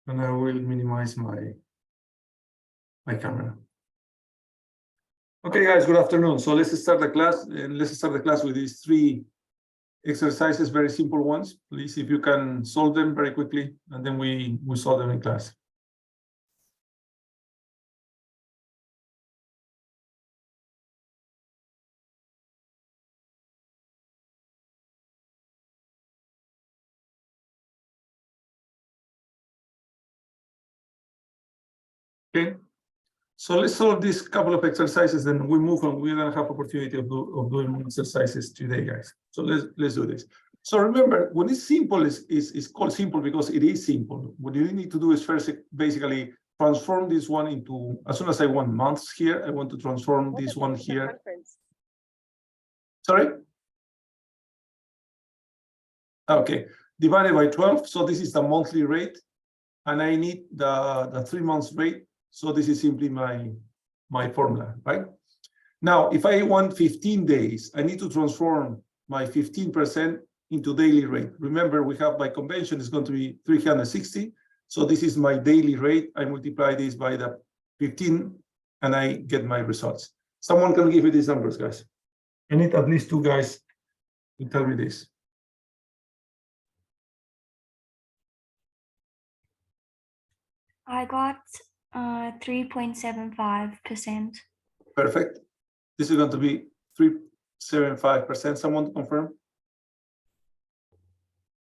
And I will minimize my camera. Okay, guys, good afternoon. So let's start the class, and let's start the class with these 3 exercises, very simple ones. Please, if you can solve them very quickly, and then we solve them in class. Okay, so let's solve these couple of exercises, then we move on. We're gonna have opportunity of doing more exercises today, guys. So let's do this. So remember, when it's simple, is called simple because it is simple. What you need to do is first basically transform this one into, as soon as I want months here, I want to transform this one here. Sorry? Okay, divided by 12. So this is the monthly rate, and I need the 3 months rate. So this is simply my formula, right? Now, if I want 15 days, I need to transform my 15% into daily rate. Remember, we have by convention is going to be 360. So this is my daily rate. I multiply this by the 15 and I get my results. Someone can give me these numbers, guys. I need at least 2 guys to tell me this. I got 3.75%. Perfect. This is going to be 3.75%. Someone confirm?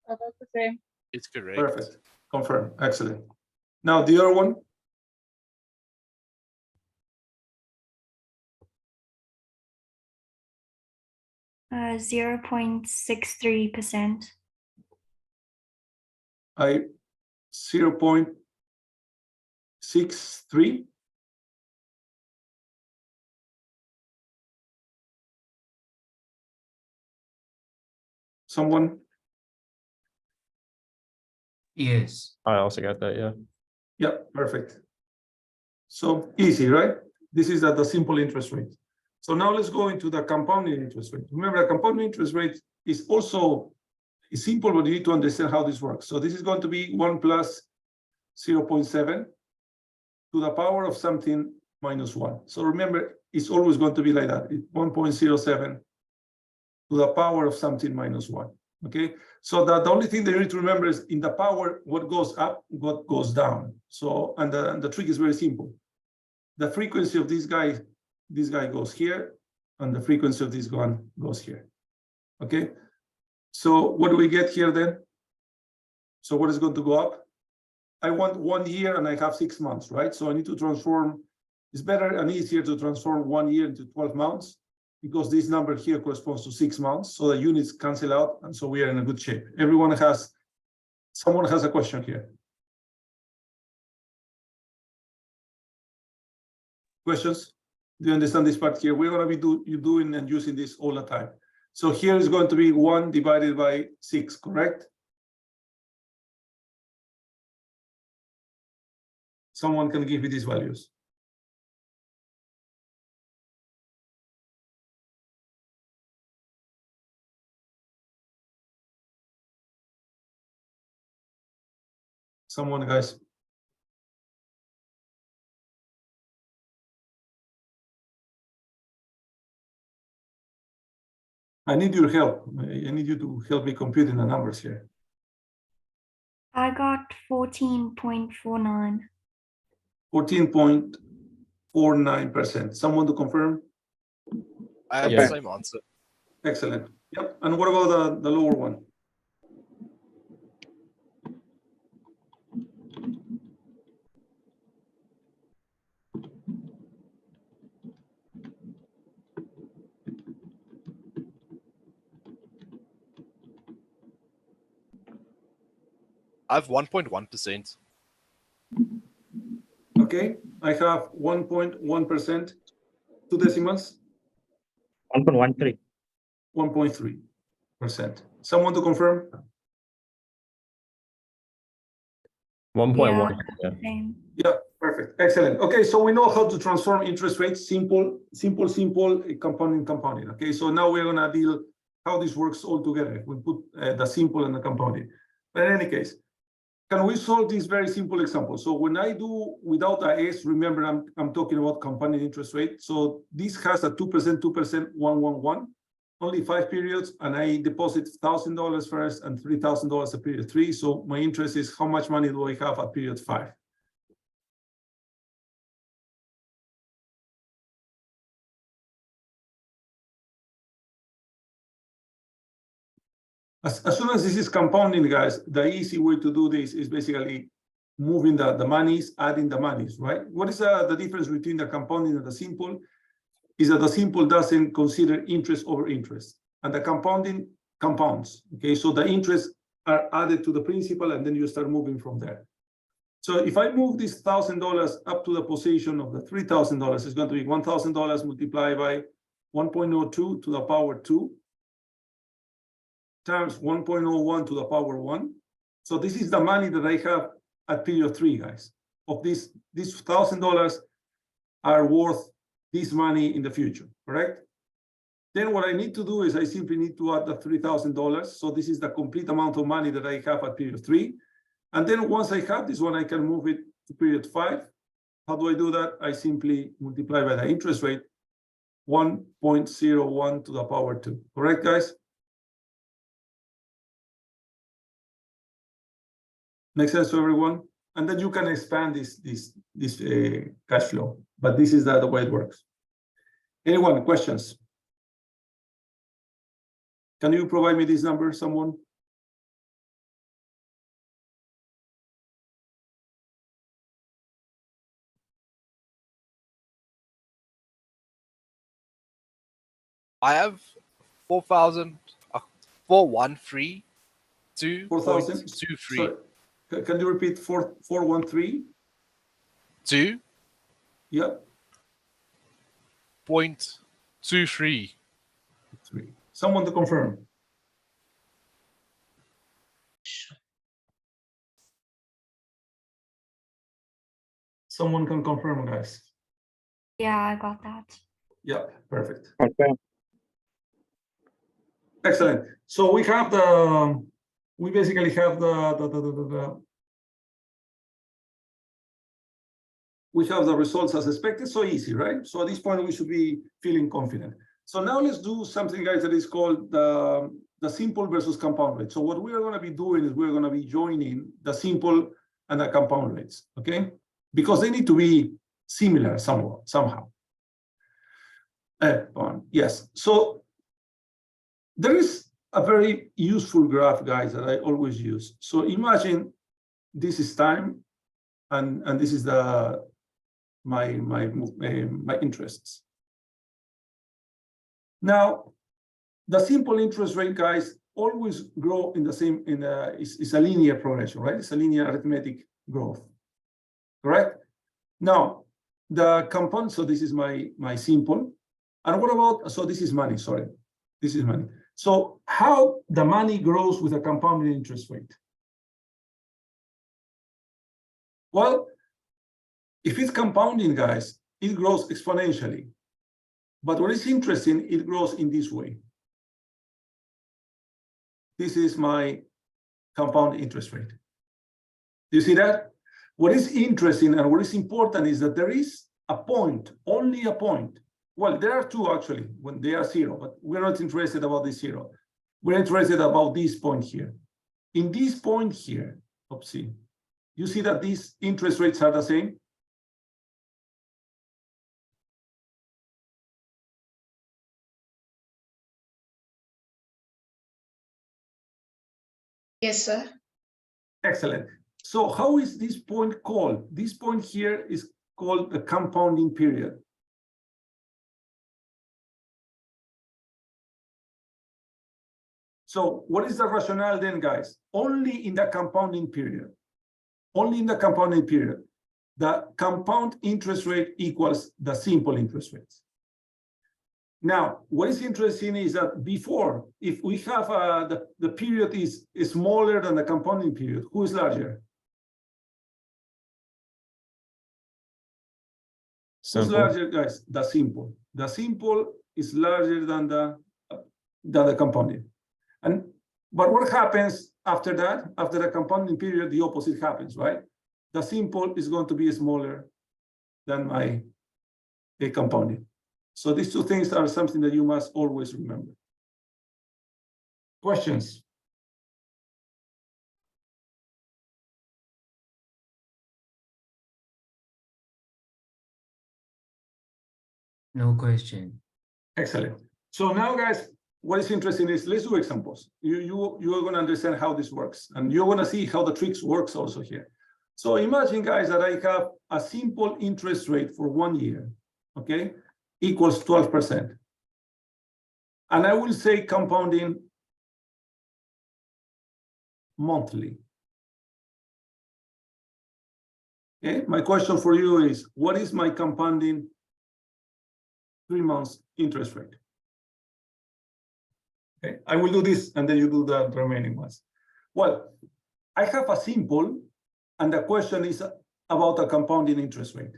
About the same. It's correct. Perfect. Confirm. Excellent. Now the other one. Uh, 0.63%. 0.63. Someone? Yes. I also got that, yeah. Yeah, perfect. So easy, right? This is at the simple interest rate. So now let's go into the compounding interest rate. Remember, the compounding interest rate is also simple, but you need to understand how this works. So this is going to be 1 plus 0.7 to the power of something minus 1. So remember, it's always going to be like that. It's 1.07 to the power of something minus 1. Okay, so the only thing that you need to remember is in the power, what goes up, what goes down. So, and the trick is very simple. The frequency of this guy goes here, and the frequency of this one goes here. Okay, so what do we get here then? So what is going to go up? I want 1 year and I have 6 months, right? So I need to transform. It's better and easier to transform 1 year into 12 months because this number here corresponds to 6 months. So the units cancel out, and so we are in a good shape. Someone has a question here. Questions? Do you understand this part here? We're going to be doing and using this all the time. So here is going to be 1 divided by 6, correct? Someone can give me these values. Someone, guys. I need your help. I need you to help me computing the numbers here. I got 14.49. 14.49%. Someone to confirm? I have Yeah. the same answer. Excellent. Yep. And what about the lower one? I have 1.1%. Okay, I have 1.1%, 2 decimals. 1.13. 1.3%. Someone to confirm? 1.1. Yeah. Same. Yeah, perfect. Excellent. Okay, so we know how to transform interest rates, simple, compounding. Okay, so now we're gonna deal how this works all together. We put the simple and the compounding. But in any case, can we solve this very simple example? So when I do without a S, remember I'm talking about compounding interest rate. So this has a 2%, 111, only 5 periods, and I deposit $1,000 first and $3,000 at period 3. So my interest is how much money do I have at period 5? As soon as this is compounding, guys, the easy way to do this is basically moving the monies, adding the monies, right? What is the difference between the compounding and the simple? Is that the simple doesn't consider interest over interest, and the compounding compounds, okay? So the interests are added to the principal, and then you start moving from there. So if I move this $1,000 up to the position of the $3,000, it's going to be $1,000 multiplied by 1.02 to the power 2 times 1.01 to the power 1. So this is the money that I have at period 3, guys. Of this $1,000 are worth this money in the future, correct? Then what I need to do is I simply need to add the $3,000. So this is the complete amount of money that I have at period 3. And then once I have this one, I can move it to period 5. How do I do that? I simply multiply by the interest rate, 1.01 to the power 2. Correct, guys? Makes sense to everyone? And then you can expand this cash flow. But this is the way it works. Anyone, questions? Can you provide me this number, someone? I have 4,413 4,000? 2.23. Sorry. Can you repeat 413? 2 Yep. 0.23. 3. Someone to confirm. Someone can confirm, guys. Yeah, I got that. Yeah, perfect. Confirm. Excellent. So we have we basically have we have the results as expected. So easy, right? So at this point, we should be feeling confident. So now let's do something, guys, that is called the simple versus compound rate. So what we are going to be doing is we're going to be joining the simple and the compound rates, okay? Because they need to be similar somehow. Yes. So there is a very useful graph, guys, that I always use. So imagine this is time, and this is my interests. Now, the simple interest rate, guys, always grow in the same. It's a linear progression, right? It's a linear arithmetic growth, correct? Now, the compound. So this is my simple, and what about? So this is money. Sorry, this is money. So how the money grows with a compounded interest rate? Well, if it's compounding, guys, it grows exponentially. But what is interesting, it grows in this way. This is my compound interest rate. Do you see that? What is interesting and what is important is that there is a point, only a point. Well, there are two actually when they are 0, but we're not interested about this 0. We're interested about this point here. In this point here, oopsie, you see that these interest rates are the same? Yes, sir. Excellent. So how is this point called? This point here is called the compounding period. So what is the rationale then, guys? Only in the compounding period. Only in the compounding period. The compound interest rate equals the simple interest rates. Now, what is interesting is that before, if we have the period is smaller than the compounding period, who is larger? Who's larger, guys? The simple. The simple is larger than the compounding. But what happens after that, after the compounding period, the opposite happens, right? The simple is going to be smaller than my compounding. So these two things are something that you must always remember. Questions? No question. Excellent. So now, guys, what is interesting is let's do examples. You are going to understand how this works, and you're going to see how the tricks works also here. So imagine, guys, that I have a simple interest rate for 1 year, okay, equals 12%. And I will say compounding monthly. Okay, my question for you is, what is my compounding 3 months interest rate? Okay, I will do this and then you do the remaining ones. Well, I have a simple, and the question is about a compounding interest rate.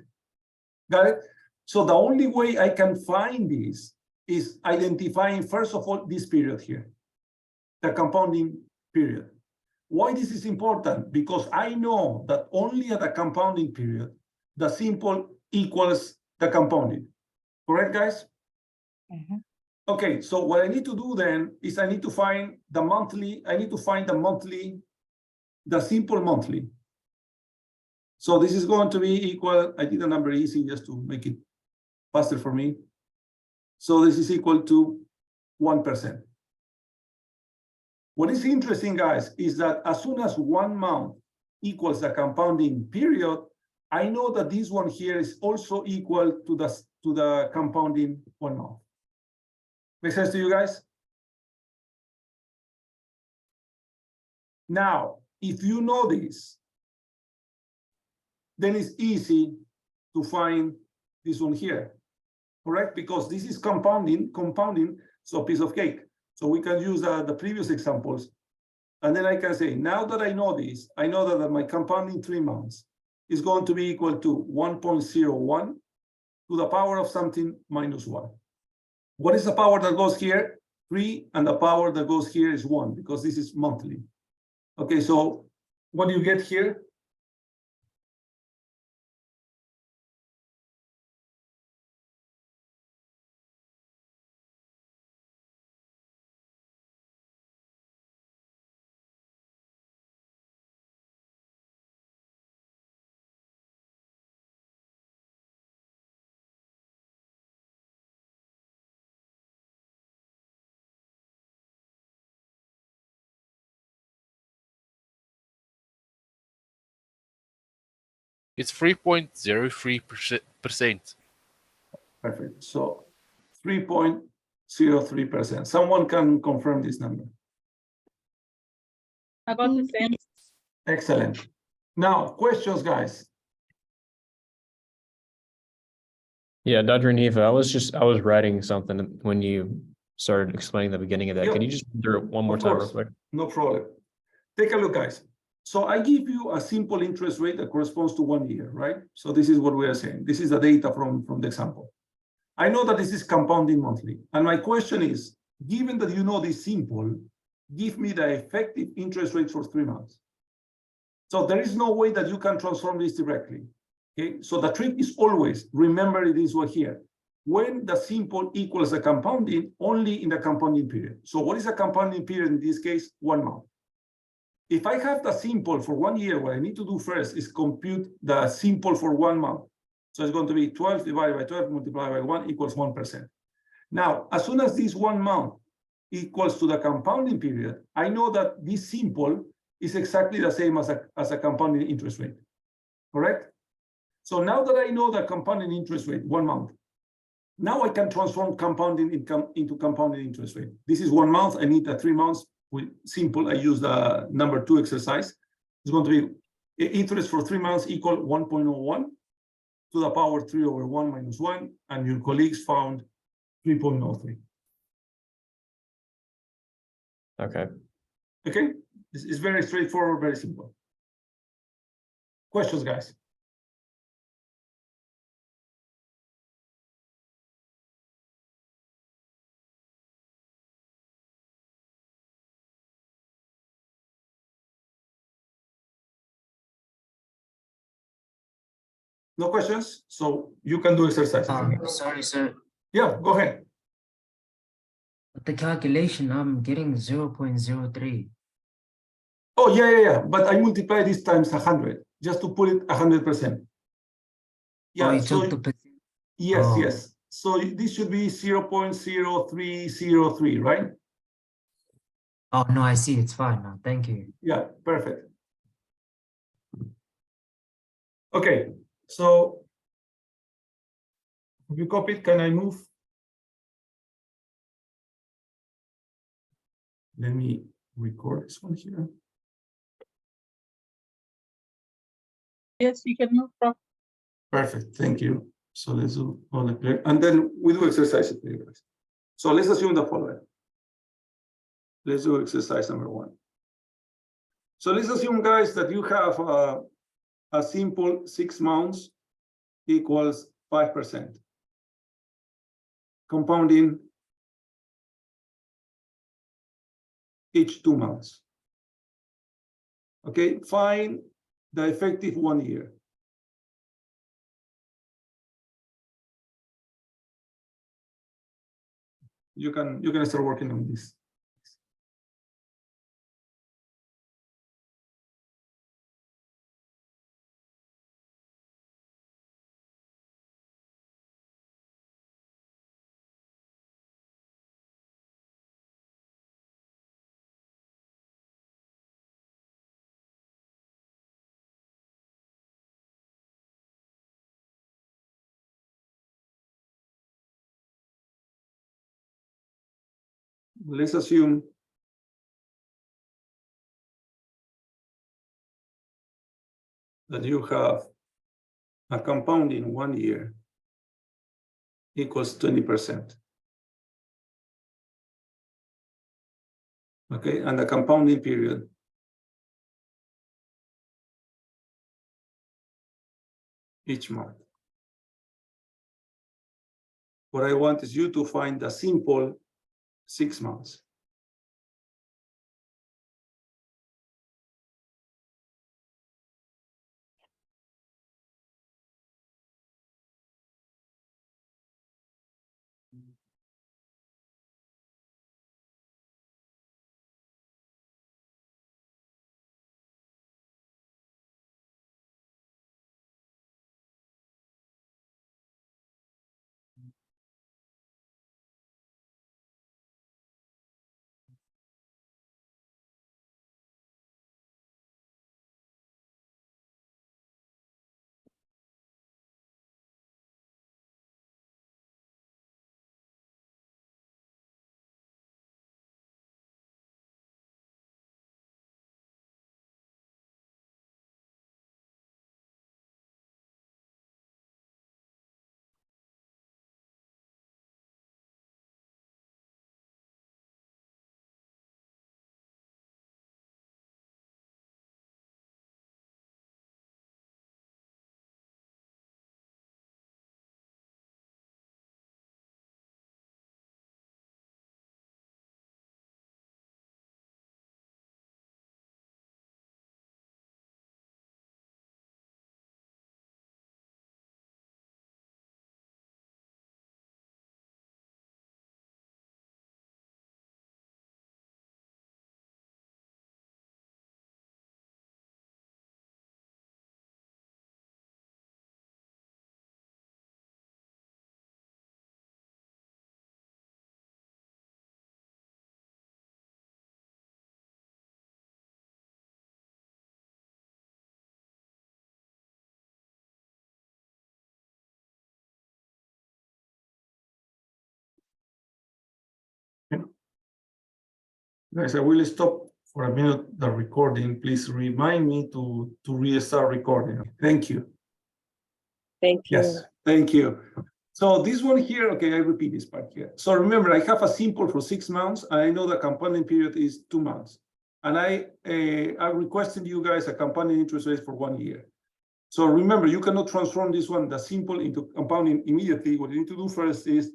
Got it? So the only way I can find this is identifying, first of all, this period here, the compounding period. Why this is important? Because I know that only at the compounding period, the simple equals the compounding. Correct, guys? Okay, so what I need to do then is I need to find the monthly, the simple monthly. So this is going to be equal, I did the number easy just to make it faster for me. So this is equal to 1%. What is interesting, guys, is that as soon as 1 month equals the compounding period, I know that this one here is also equal to the compounding 1 month. Make sense to you guys? Now, if you know this, then it's easy to find this one here, correct? Because this is compounding, so piece of cake. So we can use the previous examples. And then I can say, now that I know this, I know that my compounding 3 months is going to be equal to 1.01 to the power of something minus 1. What is the power that goes here? 3, and the power that goes here is 1, because this is monthly. Okay, so what do you get here? It's 3.03%. Perfect. So 3.03%. Someone can confirm this number. About the same. Excellent. Now, questions, guys. Yeah, Dr. Neva, I was writing something when you started explaining the beginning of that. Yeah. Can you just do it one more Of time real course. quick? No problem. Take a look, guys. So I give you a simple interest rate that corresponds to 1 year, right? So this is what we are saying. This is the data from the example. I know that this is compounding monthly. And my question is, given that you know this simple, give me the effective interest rate for 3 months. So there is no way that you can transform this directly. Okay, so the trick is always, remember this one here. When the simple equals the compounding, only in the compounding period. So what is a compounding period in this case? 1 month. If I have the simple for 1 year, what I need to do first is compute the simple for 1 month. So it's going to be 12 divided by 12 multiplied by 1 equals 1%. Now, as soon as this 1 month equals to the compounding period, I know that this simple is exactly the same as a compounding interest rate, correct? So now that I know the compounding interest rate, 1 month, now I can transform compounding income into compounding interest rate. This is 1 month, I need 3 months. With simple, I use the number 2 exercise. It's going to be interest for 3 months equal 1.01 to the power 3 over 1 minus 1, and your colleagues found 3.03. Okay. Okay, this is very straightforward, very simple. Questions, guys? No questions? So you can do exercises. Sorry, sir. Yeah, go ahead. With the calculation, I'm getting 0.03. Oh, yeah. But I multiply this times 100 just to put it 100%. Yeah, Oh, you so took the percent. yes, Oh. yes. So this should be 0.0303, right? Oh, no, I see. It's fine now. Thank you. Yeah, perfect. Okay, so if you copy it, can I move? Let me record this one here. Yes, you can move, Prof. Perfect, thank you. So let's do all the clear, and then we do exercises for you guys. So let's assume the following. Let's do exercise number 1. So let's assume, guys, that you have a simple 6 months equals 5%. Compounding each 2 months. Okay, find the effective 1 year. You can start working on this. Let's assume that you have a compounding 1 year equals 20%. Okay, and the compounding period each month. What I want is you to find a simple 6 months. Guys, I will stop for a minute the recording. Please remind me to restart recording. Thank you. Thank you. Yes, thank you. So this one here, okay, I repeat this part here. So remember, I have a simple for 6 months, and I know the compounding period is 2 months. And I requested you guys a compounding interest rate for 1 year. So remember, you cannot transform this one, the simple, into compounding immediately. What you need to do first is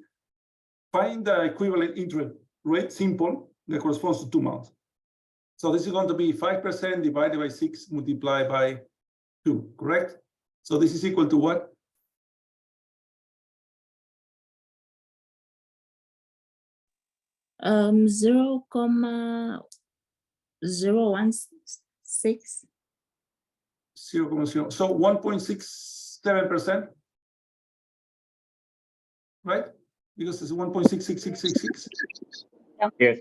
find the equivalent interest rate simple that corresponds to 2 months. So this is going to be 5% divided by 6 multiplied by 2, correct? So this is equal to what? Zero comma 0.016. 0.0. So 1.67%, right? Because it's 1.66666. Yes.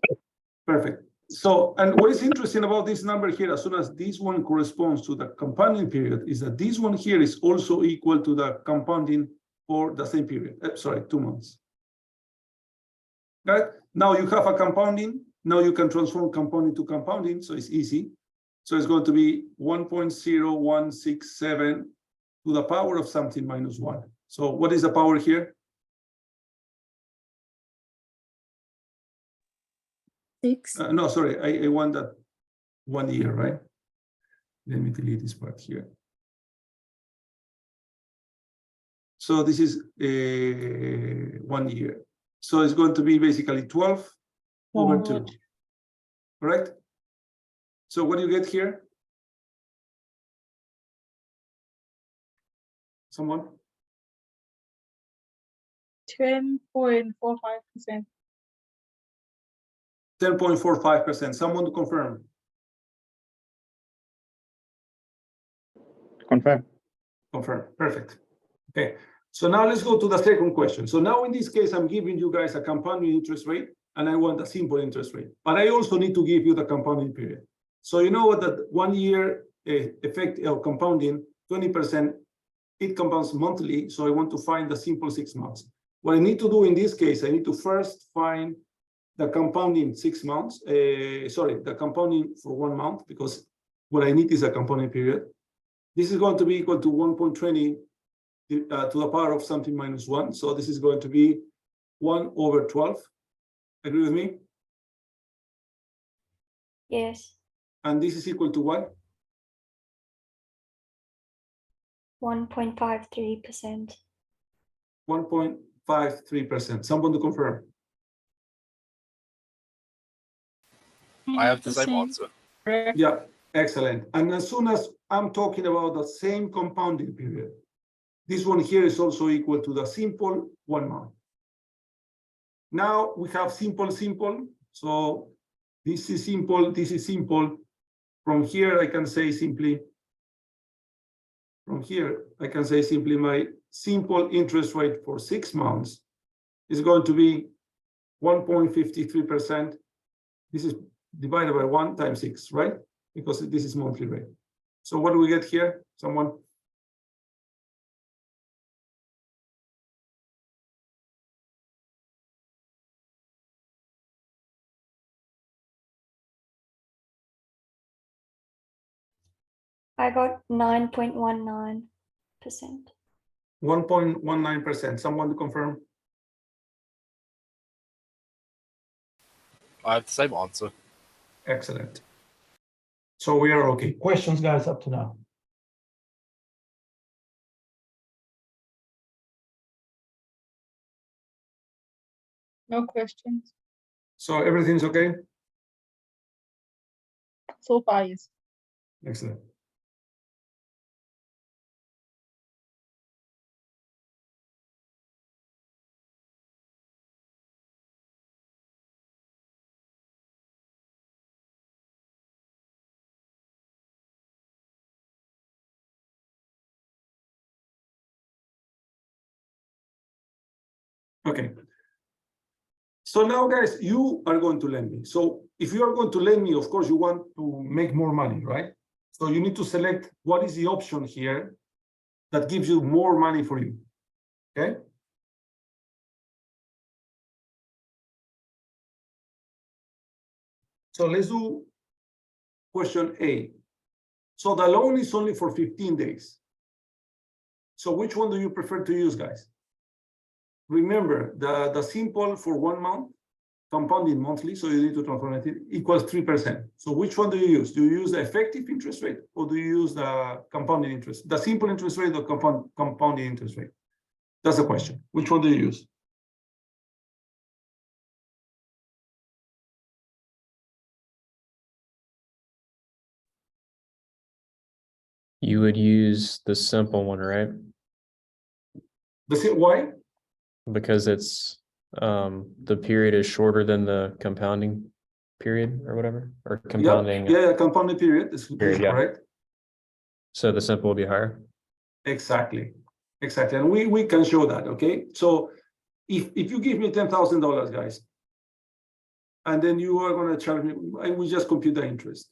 Perfect. So, and what is interesting about this number here, as soon as this one corresponds to the compounding period, is that this one here is also equal to the compounding for the same period. Sorry, 2 months. Right? Now you have a compounding. Now you can transform compounding to compounding, so it's easy. So it's going to be 1.0167 to the power of something minus 1. So what is the power here? 6. No, sorry, I want that 1 year, right? Let me delete this part here. So this is 1 year. So it's going to be basically 12 over 2, correct? So what do you get here? Someone? 10.45%. 10.45%. Someone to confirm. Confirm. Confirm. Perfect. Okay. So now let's go to the second question. So now in this case, I'm giving you guys a compounding interest rate, and I want a simple interest rate. But I also need to give you the compounding period. So you know what, that 1 year effect of compounding, 20%, it compounds monthly. So I want to find the simple 6 months. What I need to do in this case, I need to first find the compounding 6 months, the compounding for 1 month, because what I need is a compounding period. This is going to be equal to 1.20 to the power of something minus 1. So this is going to be 1 over 12. Agree with me? Yes. And this is equal to what? 1.53%. 1.53%. Someone to confirm. I have the same 10%. answer. Yeah, excellent. And as soon as I'm talking about the same compounding period, this one here is also equal to the simple 1 month. Now we have simple. So this is simple, this is simple. From here, I can say simply, my simple interest rate for 6 months is going to be 1.53%. This is divided by 1 times 6, right? Because this is monthly rate. So what do we get here? Someone? I got 9.19%. 1.19%. Someone to confirm? I have the same answer. Excellent. So we are okay. Questions, guys, up to now? No questions. So everything's okay? So far, yes. Excellent. Okay. So now, guys, you are going to lend me. So if you are going to lend me, of course, you want to make more money, right? So you need to select what is the option here that gives you more money for you. Okay. So let's do question A. So the loan is only for 15 days. So which one do you prefer to use, guys? Remember, the simple for 1 month, compounding monthly, so you need to transform it, equals 3%. So which one do you use? Do you use the effective interest rate, or do you use the compounding interest, the simple interest rate or compounding interest rate? That's the question. Which one do you use? You would use the simple one, right? Why? Because it's the period is shorter than the compounding period or whatever, or compounding. Yeah, compounding period is Period, yeah. correct. So the simple will be higher. Exactly. And we can show that, okay? So if you give me $10,000, guys, and then you are going to charge me, and we just compute the interest,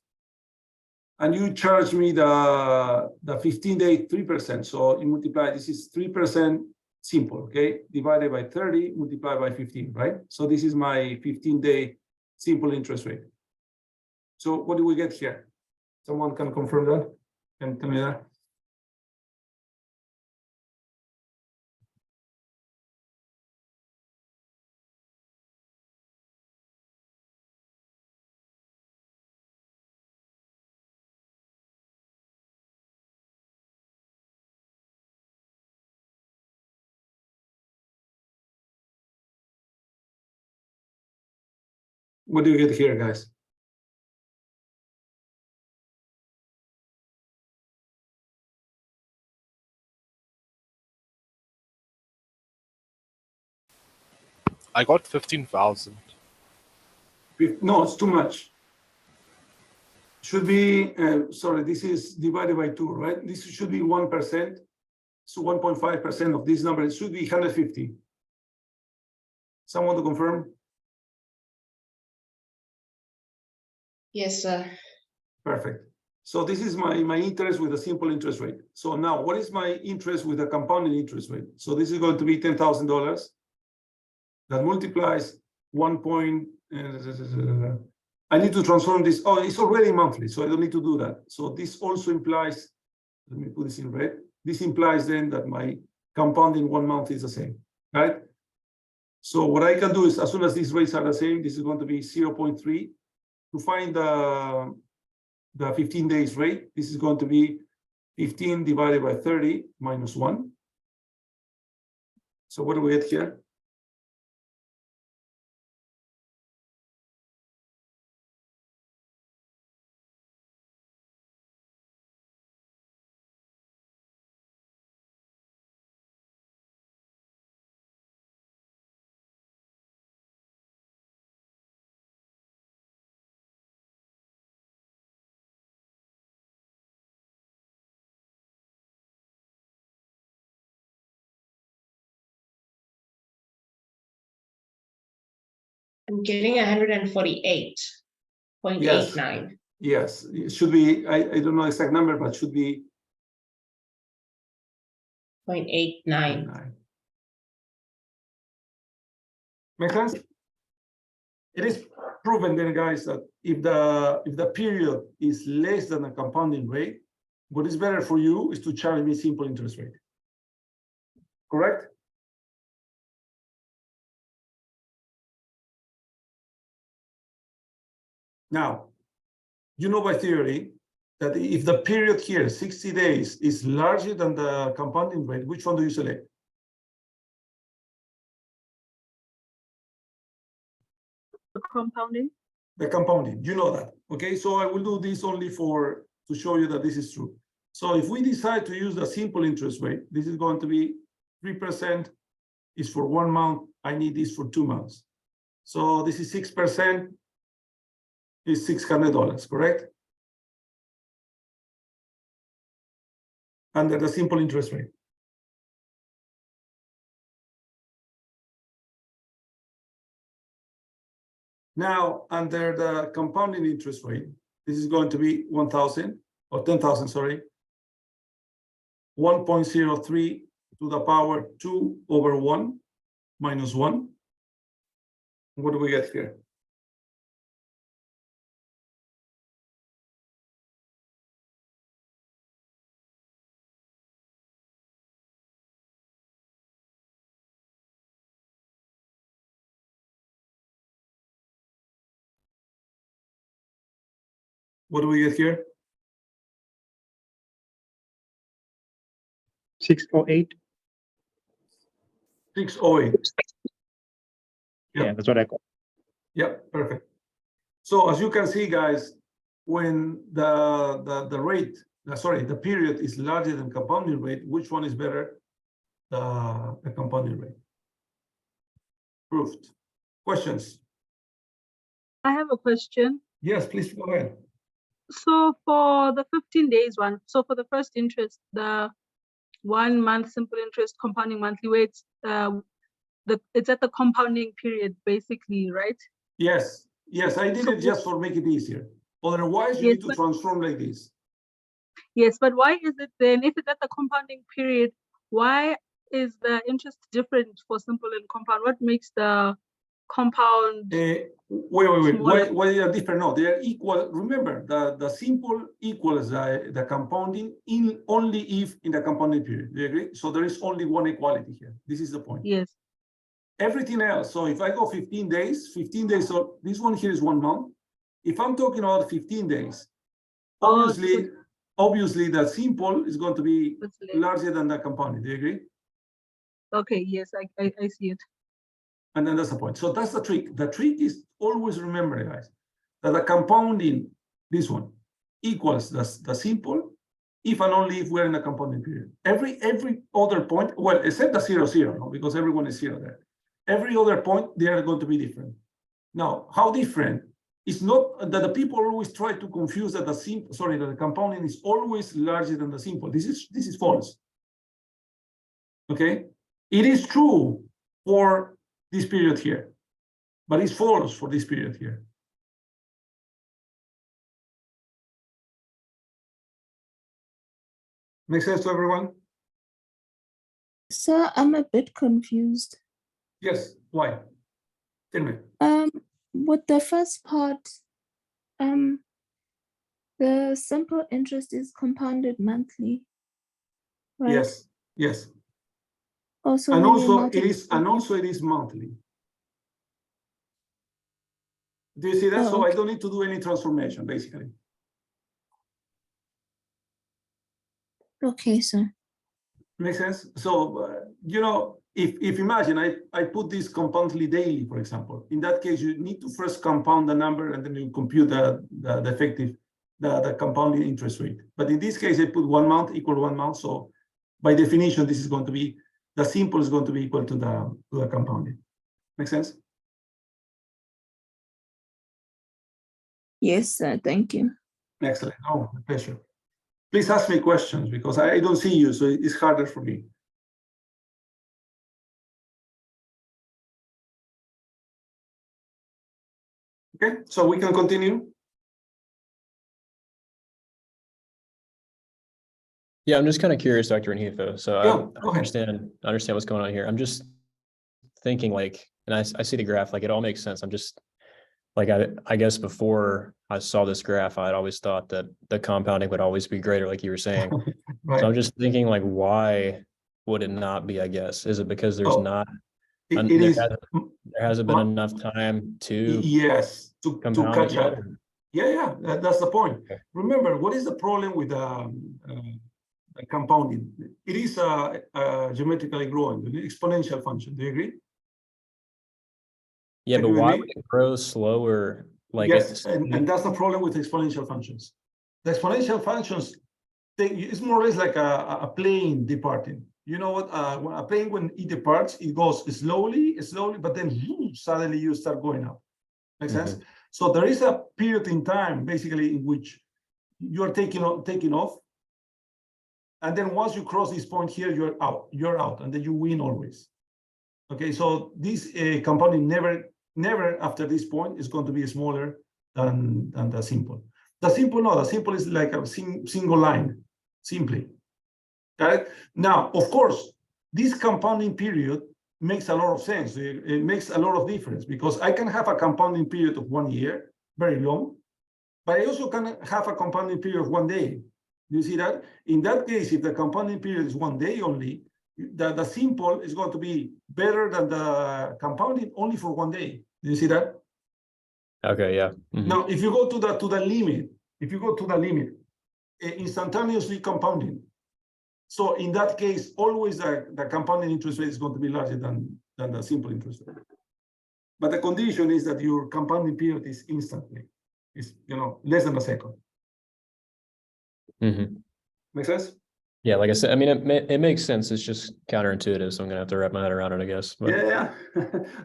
and you charge me the 15-day 3%. So you multiply, this is 3% simple, okay? Divided by 30, multiplied by 15, right? So this is my 15-day simple interest rate. So what do we get here? Someone can confirm that? Can tell me that? What do you get here, guys? I got 15,000. No, it's too much. Should be, sorry, this is divided by 2, right? This should be 1%. So 1.5% of this number, it should be 150. Someone to confirm? Yes, sir. Perfect. So this is my interest with a simple interest rate. So now, what is my interest with a compounding interest rate? So this is going to be $10,000. That multiplies 1. I need to transform this. Oh, it's already monthly, so I don't need to do that. So this also implies, let me put this in red. This implies then that my compounding 1 month is the same, right? So what I can do is, as soon as these rates are the same, this is going to be 0.3. To find the 15 days rate, this is going to be 15 divided by 30 minus 1. So what do we get here? I'm getting 148.89. Yes, it should be, I don't know exact number, but should be 0.89. 9. Make sense? It is proven then, guys, that if the period is less than a compounding rate, what is better for you is to charge me simple interest rate. Correct? Now, you know by theory that if the period here, 60 days, is larger than the compounding rate, which one do you select? The compounding. The compounding, you know that, okay? So I will do this only to show you that this is true. So if we decide to use the simple interest rate, this is going to be 3% is for 1 month. I need this for 2 months. So this is 6%. Is $600, correct? Under the simple interest rate. Now, under the compounding interest rate, this is going to be 1,000 or 10,000, sorry. 1.03 to the power 2 over 1 minus 1. What do we get here? What do we get here? 608. 608. Yeah, that's what I got. Yeah, perfect. So as you can see, guys, when the rate sorry, the period is larger than compounding rate, which one is better? The compounding rate. Proved. Questions? I have a question. Yes, please go ahead. So for the 15 days one, so for the first interest, the 1 month simple interest compounding monthly rates, it's at the compounding period basically, right? Yes, yes, I did So it just for make it easier. Otherwise, you Yes, need to but- transform like this. Yes, but why is it then, if it's at the compounding period, why is the interest different for simple and compound? What makes the compound? Wait. Smaller. Why they are different? No, they are equal. Remember, the simple equals the compounding in only if in the compounding period. Do you agree? So there is only one equality here. This is the point. Yes, Everything else. So if I go 15 days, so this one here is 1 month. If I'm talking about 15 days, Oh, obviously the simple is going to be that's less. larger than the compounding. Do you agree? Okay, yes, I see it. And then that's the point. So that's the trick. The trick is always remember, guys, that the compounding, this one, equals the simple, if and only if we're in a compounding period. Every other point, well, except the 0, 0, no, because everyone is 0 there. Every other point, they are going to be different. Now, how different? It's not that the people always try to confuse that that the compounding is always larger than the simple. This is false. Okay, it is true for this period here, but it's false for this period here. Make sense to everyone? Sir, I'm a bit confused. Yes. Why? Tell me. With the first part, the simple interest is compounded monthly, right? Yes. Yes. Also, And when you also it is, multiply- and also it is monthly. Do you see that? Oh, So I okay. don't need to do any transformation, basically. Okay, sir. Makes sense? So, you know, if imagine I put this compoundly daily, for example, in that case, you need to first compound the number and then you compute the effective, the compounding interest rate. But in this case, I put 1 month equal 1 month. So by definition, this is going to be, the simple is going to be equal to the compounding. Make sense? Yes, sir. Thank you. Excellent. Oh, my pleasure. Please ask me questions because I don't see you, so it's harder for me. Okay, so we can continue. Yeah, I'm just kind of curious, Dr. Renifo. So Yeah, I go ahead. understand what's going on here. I'm just thinking like, and I see the graph, like it all makes sense. I'm just like, I guess before I saw this graph, I'd always thought that the compounding would always be greater, like you were saying. Right. So I'm just thinking like, why would it not be, I guess? Is it because there's Oh, not, It there is, hasn't been enough time to yes, to compound catch it yet? up. Yeah, that's the point. Okay. Remember, what is the problem with compounding? It is geometrically growing, an exponential function. Do you agree? Yeah, but Agree with why me? would it grow slower? Like Yes, it's and that's the problem with exponential functions. The exponential functions, it's more or less like a plane departing. You know what? When a plane, when it departs, it goes slowly, but then suddenly you start going up. Make sense? So there is a period in time, basically, in which you're taking off, and then once you cross this point here, you're out, and then you win always. Okay, so this compounding never after this point is going to be smaller than the simple. The simple is like a single line, simply. Right? Now, of course, this compounding period makes a lot of sense. It makes a lot of difference because I can have a compounding period of 1 year, very long, but I also can have a compounding period of 1 day. You see that? In that case, if the compounding period is 1 day only, the simple is going to be better than the compounding only for 1 day. Do you see that? okay, yeah. Now, if you go to the limit, instantaneously compounding. So in that case, always the compounding interest rate is going to be larger than the simple interest rate. But the condition is that your compounding period is instantly, is less than a second. Make sense? Yeah, like I said, I mean, it makes sense. It's just counterintuitive, so I'm gonna have to wrap my head around it, I guess. But Yeah.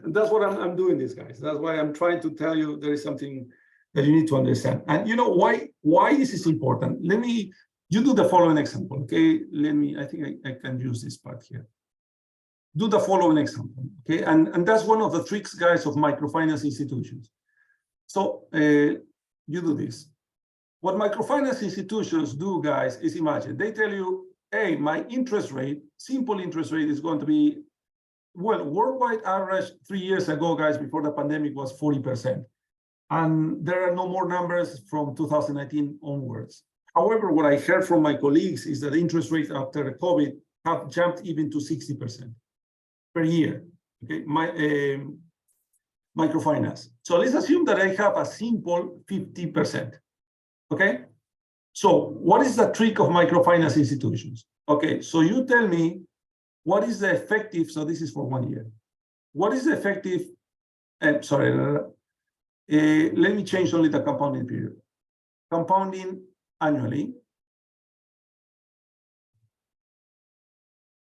That's what I'm doing this, guys. That's why I'm trying to tell you there is something that you need to understand. And you know why this is important? You do the following example, okay? I think I can use this part here. Do the following example, okay? And that's one of the tricks, guys, of microfinance institutions. So you do this. What microfinance institutions do, guys, is imagine, they tell you, hey, my interest rate, simple interest rate is going to be, well, worldwide average 3 years ago, guys, before the pandemic was 40%. And there are no more numbers from 2019 onwards. However, what I heard from my colleagues is that interest rates after COVID have jumped even to 60% per year, okay, microfinance. So let's assume that I have a simple 50%, okay? So what is the trick of microfinance institutions? Okay, so you tell me what is the effective, so this is for 1 year. What is the effective, let me change only the compounding period. Compounding annually.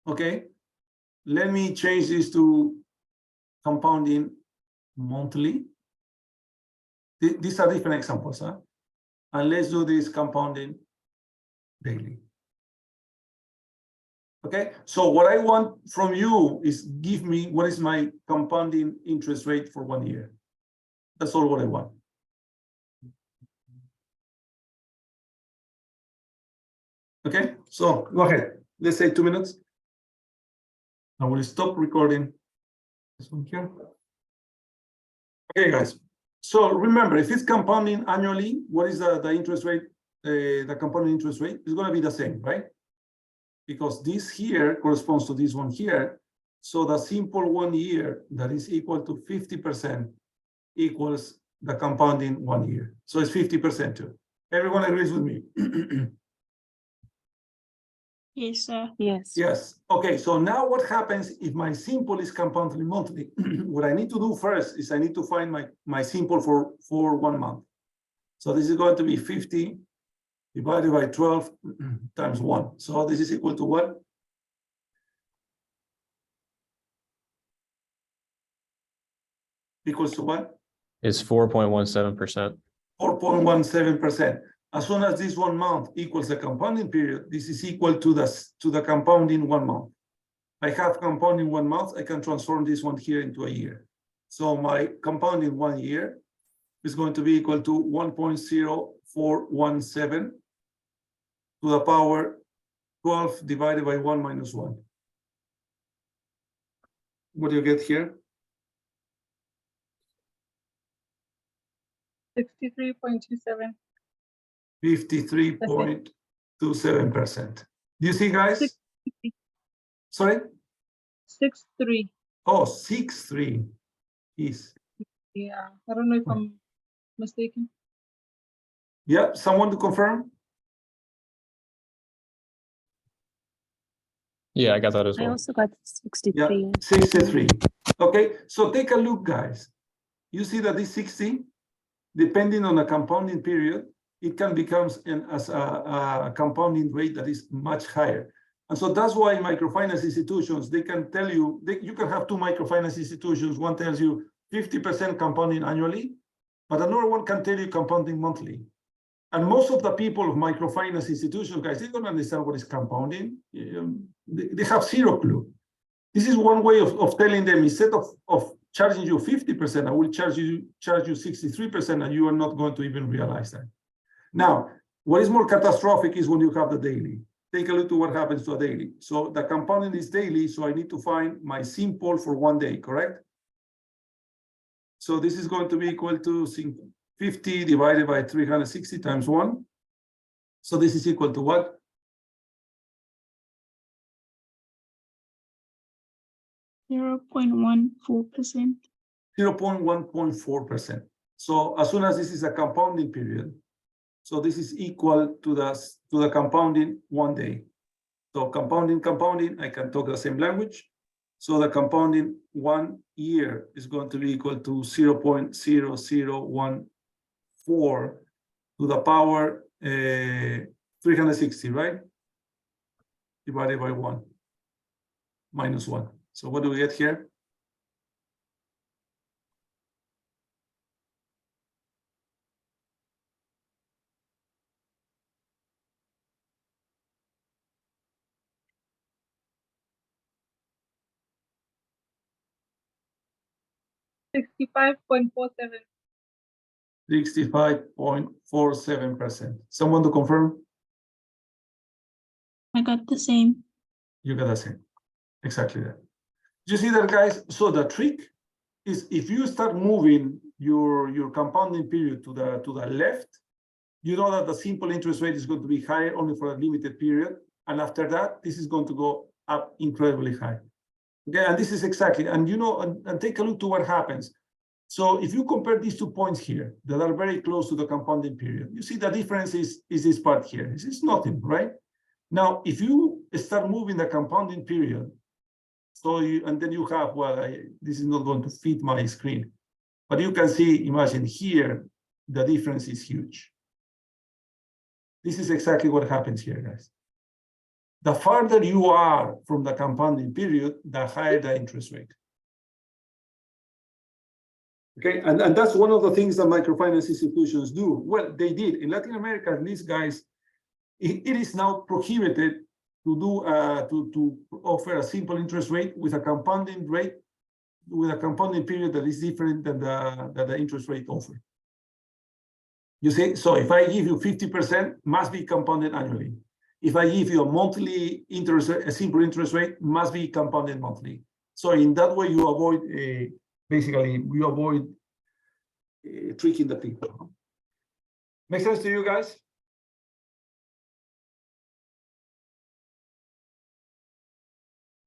Okay, let me change this to compounding monthly. These are different examples, huh? And let's do this compounding daily. Okay, so what I want from you is give me what is my compounding interest rate for 1 year. That's all what I want. Okay, so go ahead. Let's say 2 minutes. I will stop recording this one here. Okay, guys. So remember, if it's compounding annually, what is the interest rate? The compounding interest rate is going to be the same, right? Because this here corresponds to this one here. So the simple 1 year that is equal to 50% equals the compounding 1 year. So it's 50% too. Everyone agrees with me? Yes, sir. Yes. Yes. Okay, so now what happens if my simple is compounding monthly? What I need to do first is I need to find my simple for 1 month. So this is going to be 50 divided by 12 times 1. So this is equal to what? Equals to what? it's 4.17%. 4.17%. As soon as this 1 month equals the compounding period, this is equal to the compounding 1 month. I have compounding 1 month, I can transform this one here into a year. So my compounding 1 year is going to be equal to 1.0417 to the power 12 divided by 1 minus 1. What do you get here? 63.27. 53.27%. Do you see, guys? 63. Sorry? 63. Oh, 6.3 is. Yeah, I don't know if I'm mistaken. Yeah, someone to confirm? Yeah, I got that as I well. also got Yeah, 63. 63. Okay, so take a look, guys. You see that this 60, depending on the compounding period, it can become as a compounding rate that is much higher. And so that's why microfinance institutions, they can tell you, you can have 2 microfinance institutions. One tells you 50% compounding annually, but another one can tell you compounding monthly. And most of the people of microfinance institutions, guys, they don't understand what is compounding. They have 0 clue. This is one way of telling them, instead of charging you 50%, I will charge you 63%, and you are not going to even realize that. Now, what is more catastrophic is when you have the daily. Take a look at what happens to a daily. So the compounding is daily, so I need to find my simple for 1 day, correct? So this is going to be equal to 50 divided by 360 times 1. So this is equal to what? %0.14%. 0.114%. So as soon as this is a compounding period, so this is equal to the compounding 1 day. So compounding, I can talk the same language. So the compounding 1 year is going to be equal to 0.0014 to the power 360, right? divided by 1 minus 1. So what do we get here? $65.47. 65.47%. Someone to confirm? I got the same. You got the same. Exactly that. You see that, guys? So the trick is if you start moving your compounding period to the left, you know that the simple interest rate is going to be higher only for a limited period. And after that, this is going to go up incredibly high. Okay, and this is exactly, and you know, and take a look to what happens. So if you compare these 2 points here that are very close to the compounding period, you see the difference is this part here. This is nothing, right? Now, if you start moving the compounding period, so and then you have, well, this is not going to fit my screen, but you can see, imagine here, the difference is huge. This is exactly what happens here, guys. The farther you are from the compounding period, the higher the interest rate. Okay, and that's one of the things that microfinance institutions do. Well, they did. In Latin America, at least, guys, it is now prohibited to do to offer a simple interest rate with a compounding rate, with a compounding period that is different than the interest rate offered. You see, so if I give you 50%, must be compounded annually. If I give you a monthly interest, a simple interest rate, must be compounded monthly. So in that way, you avoid basically you avoid tricking the people. Make sense to you guys?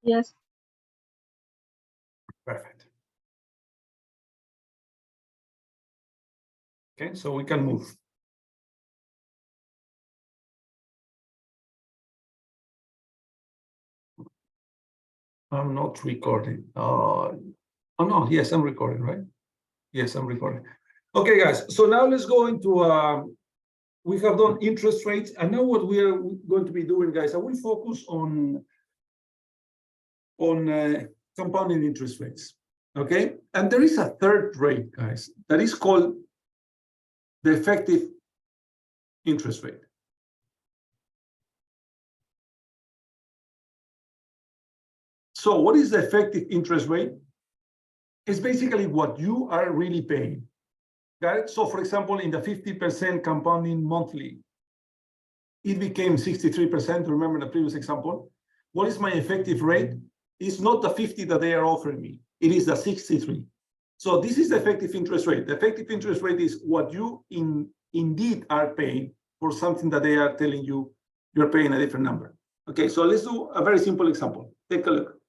Yes. Perfect. Okay, so we can move. I'm not recording. Oh no, yes, I'm recording, right? Yes, I'm recording. Okay, guys. So now let's go into we have done interest rates, and now what we are going to be doing, guys, I will focus on compounding interest rates. Okay, and there is a third rate, guys, that is called the effective interest rate. So what is the effective interest rate? It's basically what you are really paying. Got it? So for example, in the 50% compounding monthly, it became 63%. Remember the previous example? What is my effective rate? It's not the 50 that they are offering me. It is the 63. So this is the effective interest rate. The effective interest rate is what you indeed are paying for something that they are telling you you're paying a different number. Okay, so let's do a very simple example. Take a look.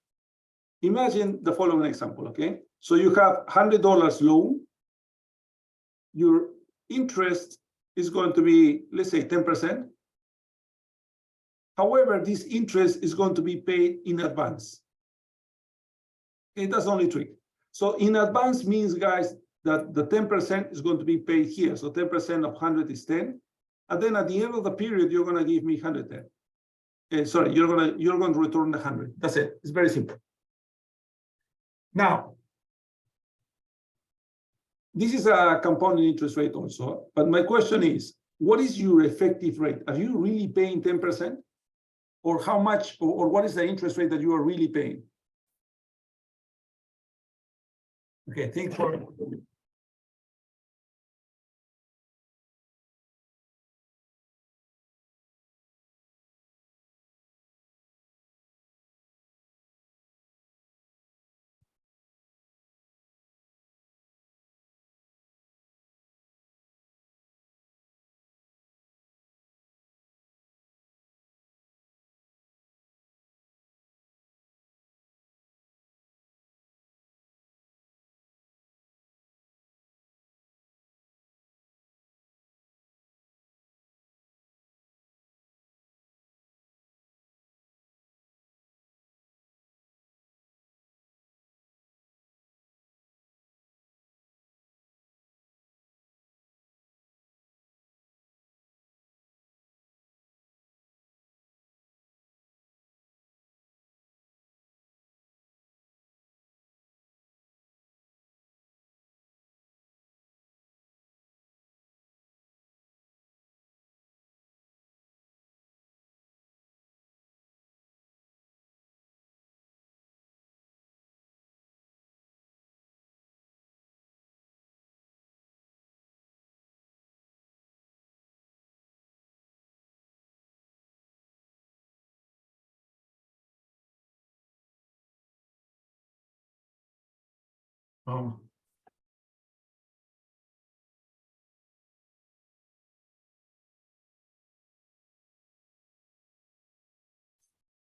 Imagine the following example, okay? So you have $100 loan. Your interest is going to be, let's say, 10%. However, this interest is going to be paid in advance. Okay, that's the only trick. So in advance means, guys, that the 10% is going to be paid here. So 10% of 100 is 10. And then at the end of the period, you're going to give me 110. Sorry, you're going to return the 100. That's it. It's very simple. Now, this is a compounding interest rate also, but my question is, what is your effective rate? Are you really paying 10%? Or how much, or what is the interest rate that you are really paying? Okay, think for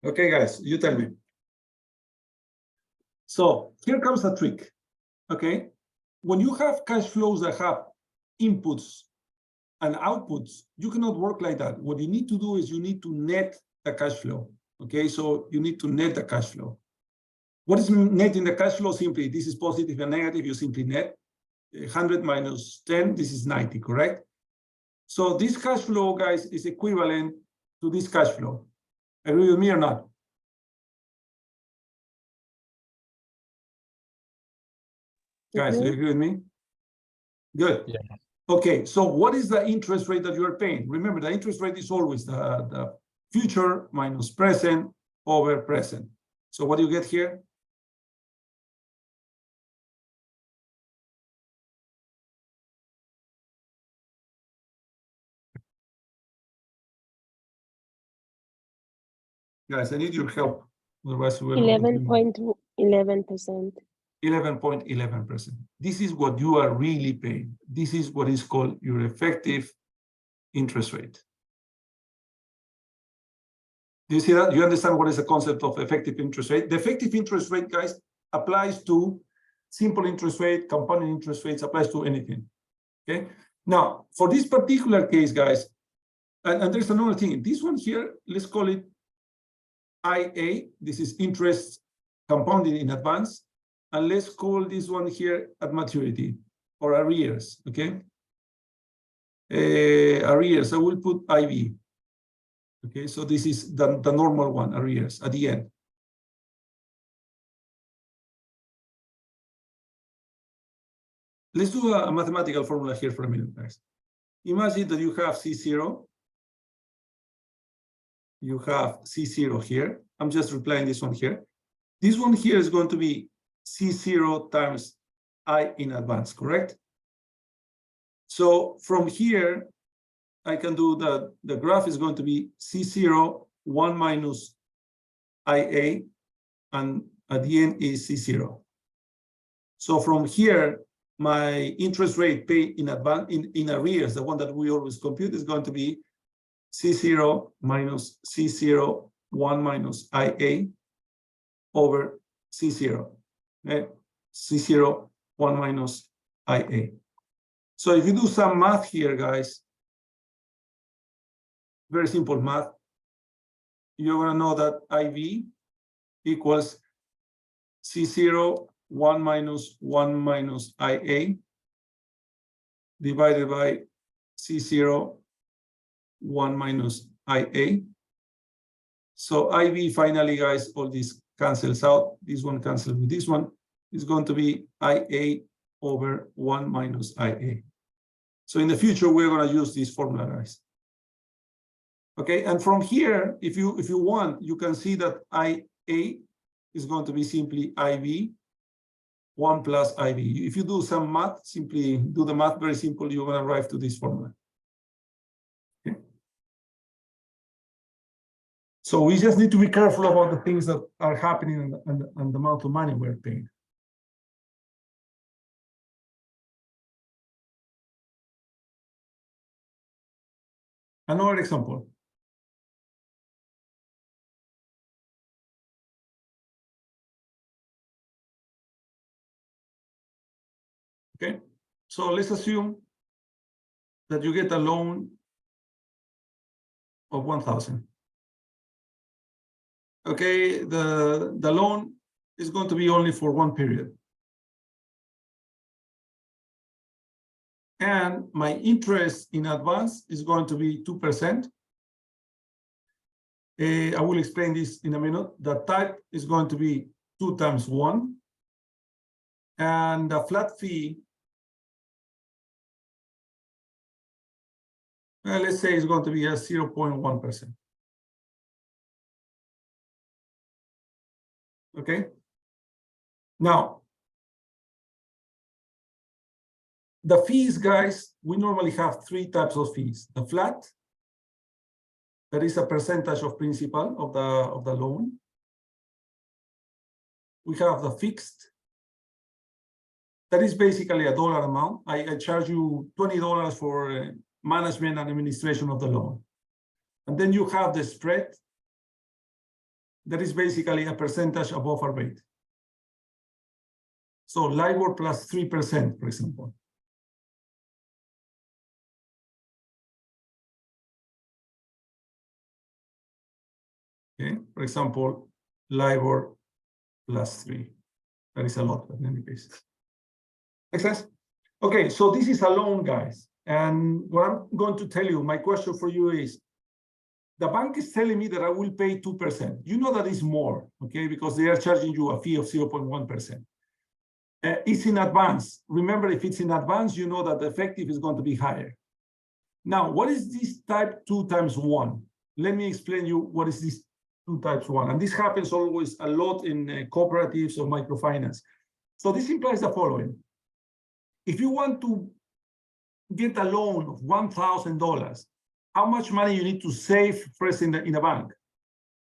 Okay, guys, you tell me. So here comes the trick. Okay, when you have cash flows that have inputs and outputs, you cannot work like that. What you need to do is you need to net the cash flow. Okay, so you need to net the cash flow. What is netting the cash flow? Simply, this is positive and negative, you simply net. 100 minus 10, this is 90, correct? So this cash flow, guys, is equivalent to this cash flow. Agree with me or not? Guys, do you agree with me? Good. Yeah. Okay, so what is the interest rate that you are paying? Remember, the interest rate is always the future minus present over present. So what do you get here? Guys, I need your help. Otherwise, we will 11.11%. 11.11%. This is what you are really paying. This is what is called your effective interest rate. Do you see that? You understand what is the concept of effective interest rate? The effective interest rate, guys, applies to simple interest rate, compounding interest rates, applies to anything. Okay. Now, for this particular case, guys, and there's another thing. This one here, let's call it IA. This is interest compounded in advance. And let's call this one here at maturity or arrears. Okay. Arrears. I will put IB. Okay, so this is the normal one, arrears, at the end. Let's do a mathematical formula here for a minute, guys. Imagine that you have C0. You have C0 here. I'm just replying this one here. This one here is going to be C0 times I in advance, correct? So from here, I can do the graph is going to be C0, 1 minus IA, and at the end is C0. So from here, my interest rate paid in advance, in arrears, the one that we always compute, is going to be C0 minus C0, 1 minus IA over C0. Okay? C0, 1 minus IA. So if you do some math here, guys, very simple math, you're going to know that IV equals C0, 1 minus IA divided by C0, 1 minus IA. So IV finally, guys, all this cancels out. This one cancels with this one. Is going to be IA over 1 minus IA. So in the future, we're going to use this formula, guys. Okay, and from here, if you want, you can see that IA is going to be simply IV 1 plus IV. If you do some math, simply do the math, very simple, you're going to arrive to this formula. Okay. So we just need to be careful about the things that are happening and the amount of money we're paying. Another example. Okay, so let's assume that you get a loan of 1,000. Okay, the loan is going to be only for one period. And my interest in advance is going to be 2%. I will explain this in a minute. The type is going to be 2 times 1. And the flat fee, let's say it's going to be a 0.1%. Okay. Now, the fees, guys, we normally have 3 types of fees. The flat, that is a percentage of principal of the loan. We have the fixed, that is basically a dollar amount. I charge you $20 for management and administration of the loan. And then you have the spread. That is basically a percentage above our rate. So LIBOR plus 3%, for example. Okay, for example, LIBOR plus 3. That is a lot, but in any case. Make sense? Okay, so this is a loan, guys. And what I'm going to tell you, my question for you is, the bank is telling me that I will pay 2%. You know that is more, okay, because they are charging you a fee of 0.1%. It's in advance. Remember, if it's in advance, you know that the effective is going to be higher. Now, what is this type 2 times 1? Let me explain you what is this 2 times 1. And this happens always a lot in cooperatives or microfinance. So this implies the following. If you want to get a loan of $1,000, how much money you need to save first in the bank?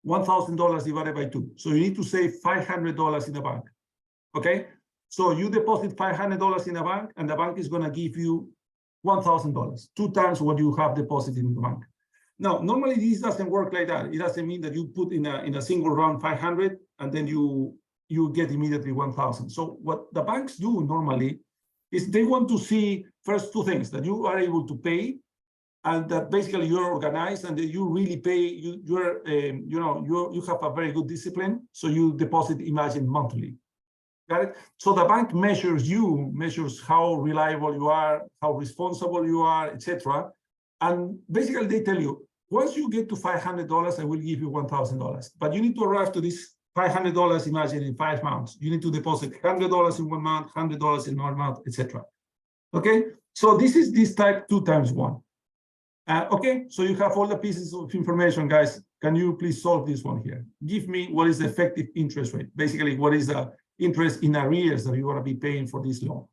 $1,000 divided by 2. So you need to save $500 in the bank. Okay? So you deposit $500 in the bank, and the bank is going to give you $1,000, 2 times what you have deposited in the bank. Now, normally this doesn't work like that. It doesn't mean that you put in a single round 500 and then you get immediately 1,000. So what the banks do normally is they want to see first 2 things: that you are able to pay, and that basically you're organized and that you really pay. You have a very good discipline, so you deposit, imagine, monthly. Got it? So the bank measures how reliable you are, how responsible you are, etc. And basically they tell you, once you get to $500, I will give you $1,000. But you need to arrive to this $500, imagine, in 5 months. You need to deposit $100 in 1 month, $100 in 1 month, etc. Okay? So this is this type 2 times 1. Okay, so you have all the pieces of information, guys. Can you please solve this one here? Give me what is the effective interest rate. Basically, what is the interest in arrears that you're going to be paying for this loan?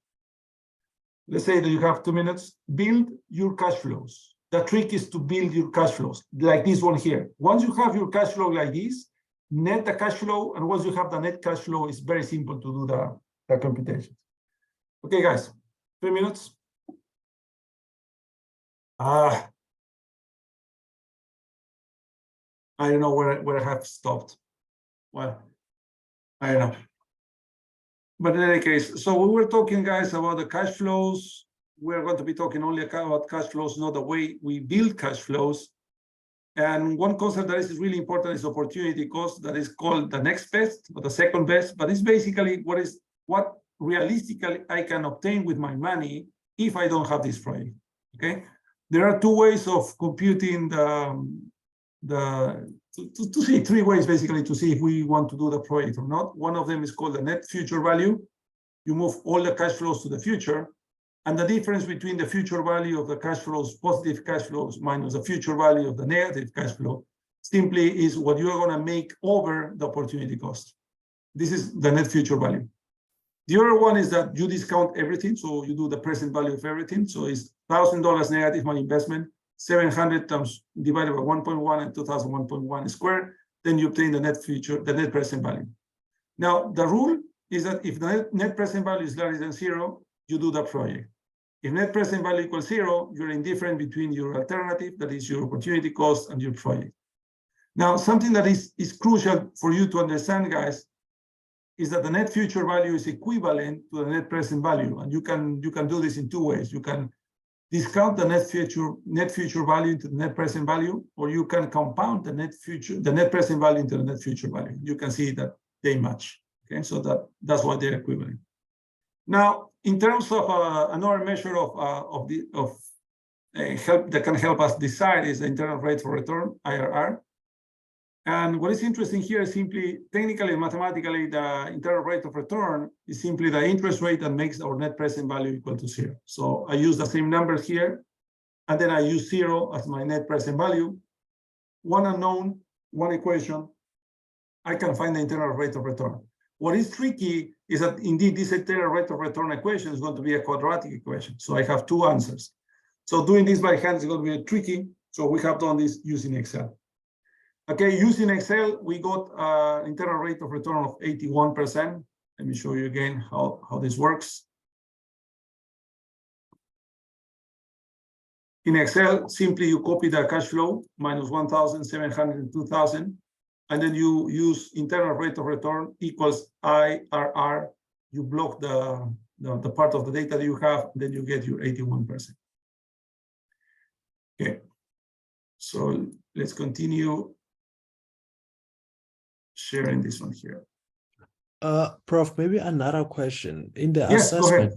Let's say that you have 2 minutes. Build your cash flows. The trick is to build your cash flows, like this one here. Once you have your cash flow like this, net the cash flow, and once you have the net cash flow, it's very simple to do the computation. Okay, guys, 3 minutes. I don't know where I have stopped. Well, I don't know. But in any case, so we were talking, guys, about the cash flows. We're going to be talking only about cash flows, not the way we build cash flows. And one concept that is really important is opportunity cost, that is called the next best or the second best. But it's basically what realistically I can obtain with my money if I don't have this project. Okay, there are 2 ways of computing to see 3 ways basically to see if we want to do the project or not. One of them is called the net future value. You move all the cash flows to the future, and the difference between the future value of the cash flows, positive cash flows, minus the future value of the negative cash flow, simply is what you are going to make over the opportunity cost. This is the net future value. The other one is that you discount everything, so you do the present value of everything. So it's $1,000 negative my investment, 700 times divided by 1.1 and 2001.1 squared, then you obtain the net present value. Now, the rule is that if the net present value is larger than 0, you do the project. If net present value equals 0, you're indifferent between your alternative, that is your opportunity cost, and your project. Now, something that is crucial for you to understand, guys, is that the net future value is equivalent to the net present value. And you can do this in 2 ways. You can discount the net future value into the net present value, or you can compound the net present value into the net future value. You can see that they match. Okay, so that's why they're equivalent. Now, in terms of another measure of help that can help us decide is the internal rate of return, IRR. And what is interesting here is simply, technically and mathematically, the internal rate of return is simply the interest rate that makes our net present value equal to 0. So I use the same numbers here, and then I use 0 as my net present value. One unknown, one equation, I can find the internal rate of return. What is tricky is that indeed this internal rate of return equation is going to be a quadratic equation. So I have 2 answers. So doing this by hand is going to be tricky. So we have done this using Excel. Okay, using Excel, we got an internal rate of return of 81%. Let me show you again how this works. In Excel, simply you copy the cash flow minus 1,700 and 2,000, and then you use internal rate of return equals IRR. You block the part of the data that you have, then you get your 81%. Okay, so let's continue sharing this one here. Prof, maybe another question. In the Yes, go ahead.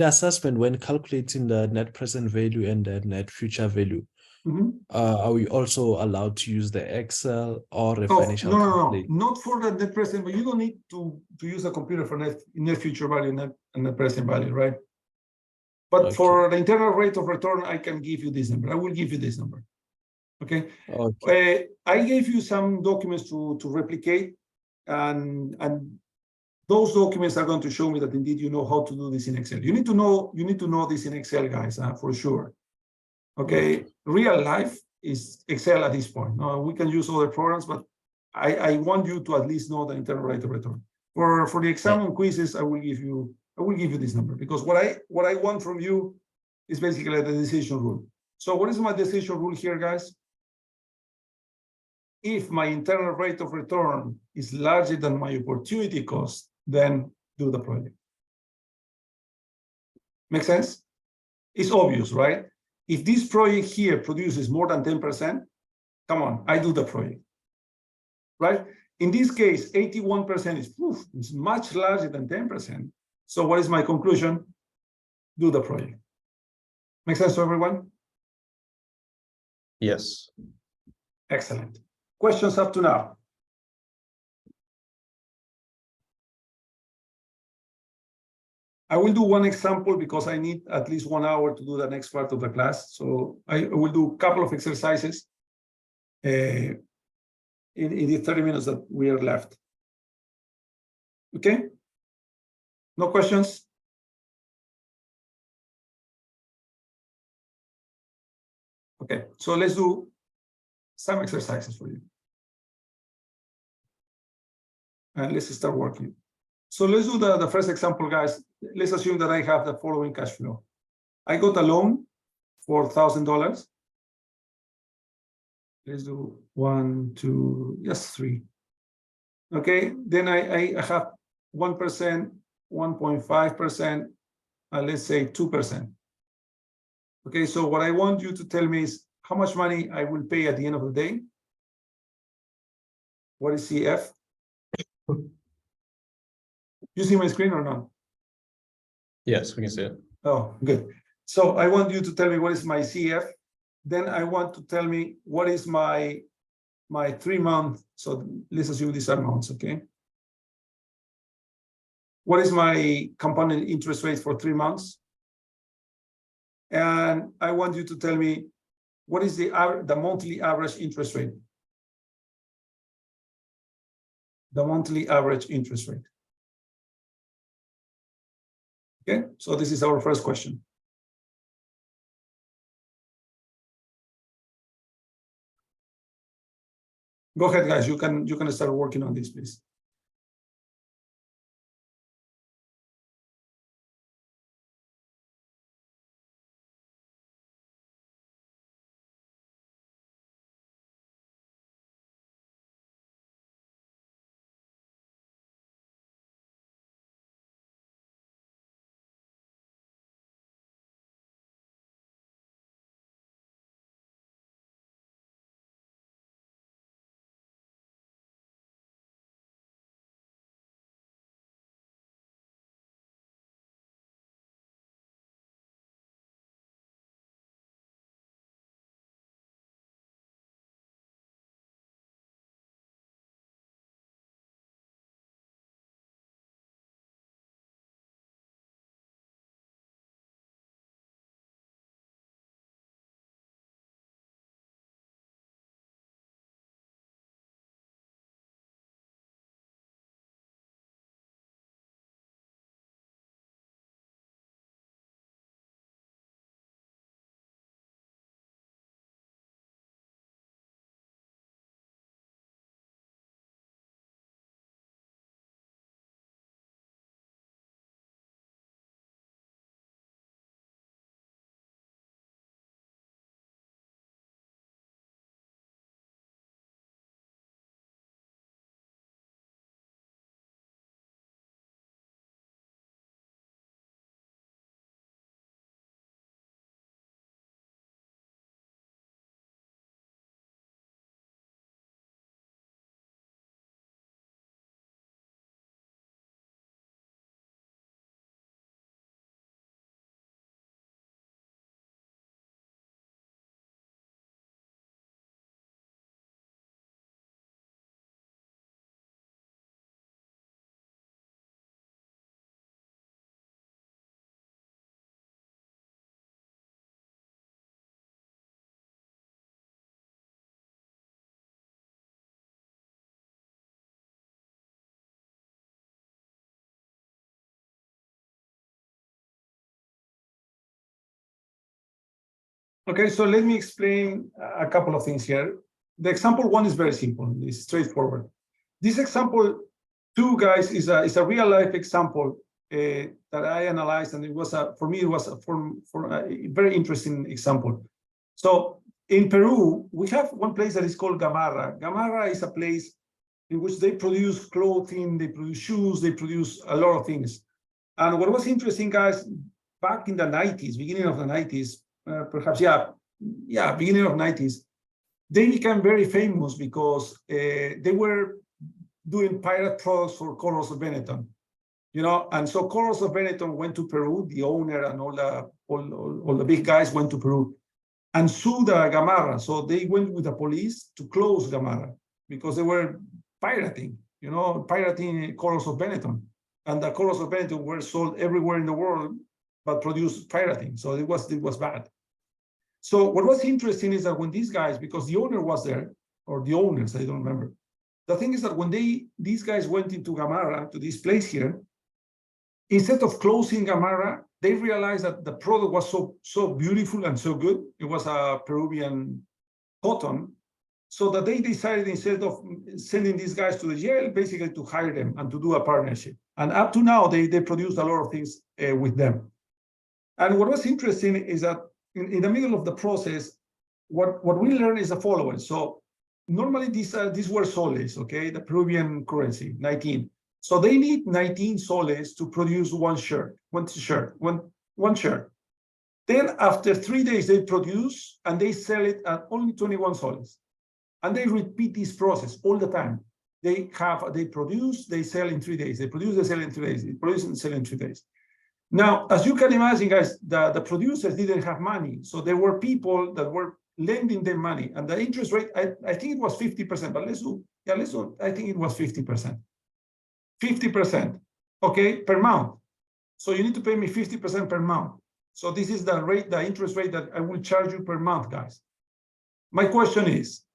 assessment, when calculating the net present value and the net future value, are we also allowed to use the Excel or a financial no, calculator? not for the net present, but you don't need to use a computer for net future value and net present value, right? But Okay. for the internal rate of return, I can give you this number. I will give you this number. Okay. Okay. I gave you some documents to replicate, and those documents are going to show me that indeed you know how to do this in Excel. You need to know this in Excel, guys, for sure. Okay. Real life is Excel at this point. Now we can use other programs, but I want you to at least know the internal rate of return. For the exam and quizzes, I will give you this number, because what I want from you is basically the decision rule. So what is my decision rule here, guys? If my internal rate of return is larger than my opportunity cost, then do the project. Make sense? It's obvious, right? If this project here produces more than 10%, come on, I do the project, right? In this case, 81% is much larger than 10%. So what is my conclusion? Do the project. Make sense to everyone? Yes. Excellent. Questions up to now? I will do one example because I need at least 1 hour to do the next part of the class. So I will do a couple of exercises in the 30 minutes that we are left. Okay? No questions? Okay, so let's do some exercises for you. And let's start working. So let's do the first example, guys. Let's assume that I have the following cash flow. I got a loan for $1,000. Let's do 1, 2, yes, 3. Okay, then I have 1%, 1.5%, let's say 2%. Okay, so what I want you to tell me is how much money I will pay at the end of the day. What is CF? You see my screen or not? Yes, we can see it. Oh, good. So I want you to tell me what is my CF. Then I want to tell me what is my 3-month. So let's assume these are months, okay? What is my compounded interest rate for 3 months? And I want you to tell me what is the monthly average interest rate? The monthly average interest rate. Okay, so this is our first question. Go ahead, guys. You can start working on this, please. Okay, so let me explain a couple of things here. The example one is very simple, it's straightforward. This example two, guys, is a real life example that I analyzed, and it was for me it was a very interesting example. So in Peru, we have one place that is called Gamarra. Gamarra is a place in which they produce clothing, they produce shoes, they produce a lot of things. And what was interesting, guys, back in the 90s, beginning of the 90s, perhaps, beginning of 90s, they became very famous because they were doing pirate products for Colors of Benetton, you know, and so Colors of Benetton went to Peru, the owner and all the big guys went to Peru and sued Gamarra. So they went with the police to close Gamarra because they were pirating, you know, pirating Colors of Benetton. And the Colors of Benetton were sold everywhere in the world, but produced pirating. So it was bad. So what was interesting is that when these guys, because the owner was there, or the owners, I don't remember. The thing is that when these guys went into Gamarra, to this place here, instead of closing Gamarra, they realized that the product was so beautiful and so good. It was a Peruvian cotton. So that they decided, instead of sending these guys to the jail, basically to hire them and to do a partnership. And up to now, they produced a lot of things with them. And what was interesting is that in the middle of the process, what we learned is the following. So normally these were soles, okay, the Peruvian currency, 19. So they need 19 soles to produce one shirt. Then after 3 days, they produce and they sell it at only 21 soles. And they repeat this process all the time. They produce, they sell in 3 days. They produce, they sell in 3 days. They produce and sell in 3 days. Now, as you can imagine, guys, the producers didn't have money. So there were people that were lending them money. And the interest rate, I think it was 50%, but let's do, I think it was 50%. 50%, okay, per month. So you need to pay me 50% per month. So this is the rate, the interest rate that I will charge you per month, guys. My question is,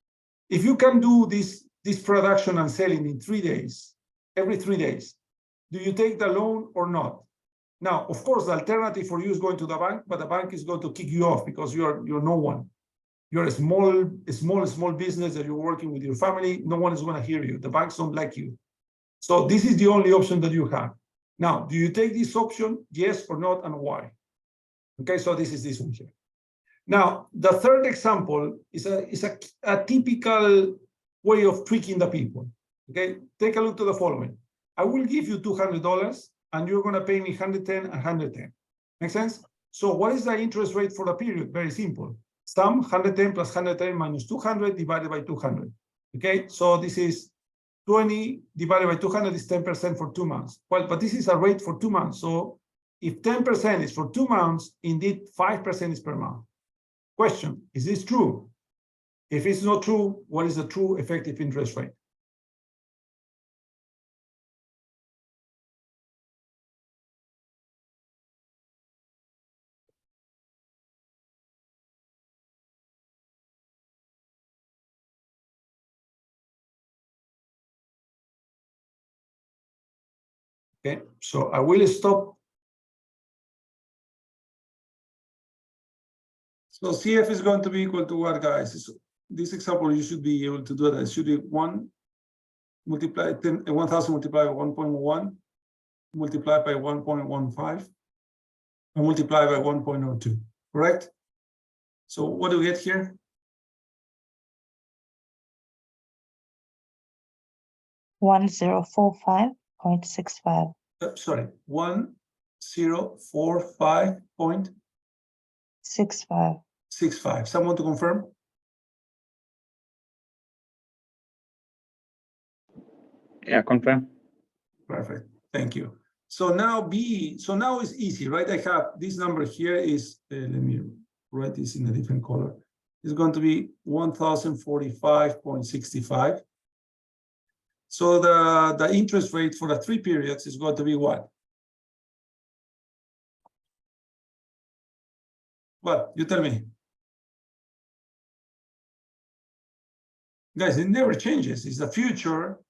if you can do this production and selling in 3 days, every 3 days, do you take the loan or not? Now, of course, the alternative for you is going to the bank, but the bank is going to kick you off because you're no one. You're a small business that you're working with your family. No one is going to hear you. The banks don't like you. So this is the only option that you have. Now, do you take this option? Yes or not, and why? Okay, so this is this one here. Now, the third example is a typical way of tricking the people. Okay, take a look to the following. I will give you $200 and you're going to pay me 110 and 110. Make sense? So what is the interest rate for the period? Very simple. Sum 110 plus 110 minus 200 divided by 200. Okay, so this is 20 divided by 200 is 10% for 2 months. Well, but this is a rate for 2 months. So if 10% is for 2 months, indeed 5% is per month. Question, is this true? If it's not true, what is the true effective interest rate? Okay, so I will stop. So CF is going to be equal to what, guys? This example, you should be able to do that. It should be 1 multiplied 1000 multiplied by 1.1 multiplied by 1.15 and multiplied by 1.02, correct? So what do we get here? $1045.65. Sorry, 1045.65. Someone to confirm? Yeah, confirm. Perfect. Thank you. So now now it's easy, right? I have this number here is, let me write this in a different color. It's going to be 1045.65. So the interest rate for the 3 periods is going to be what? What? You tell me. Guys, it never changes. It's the future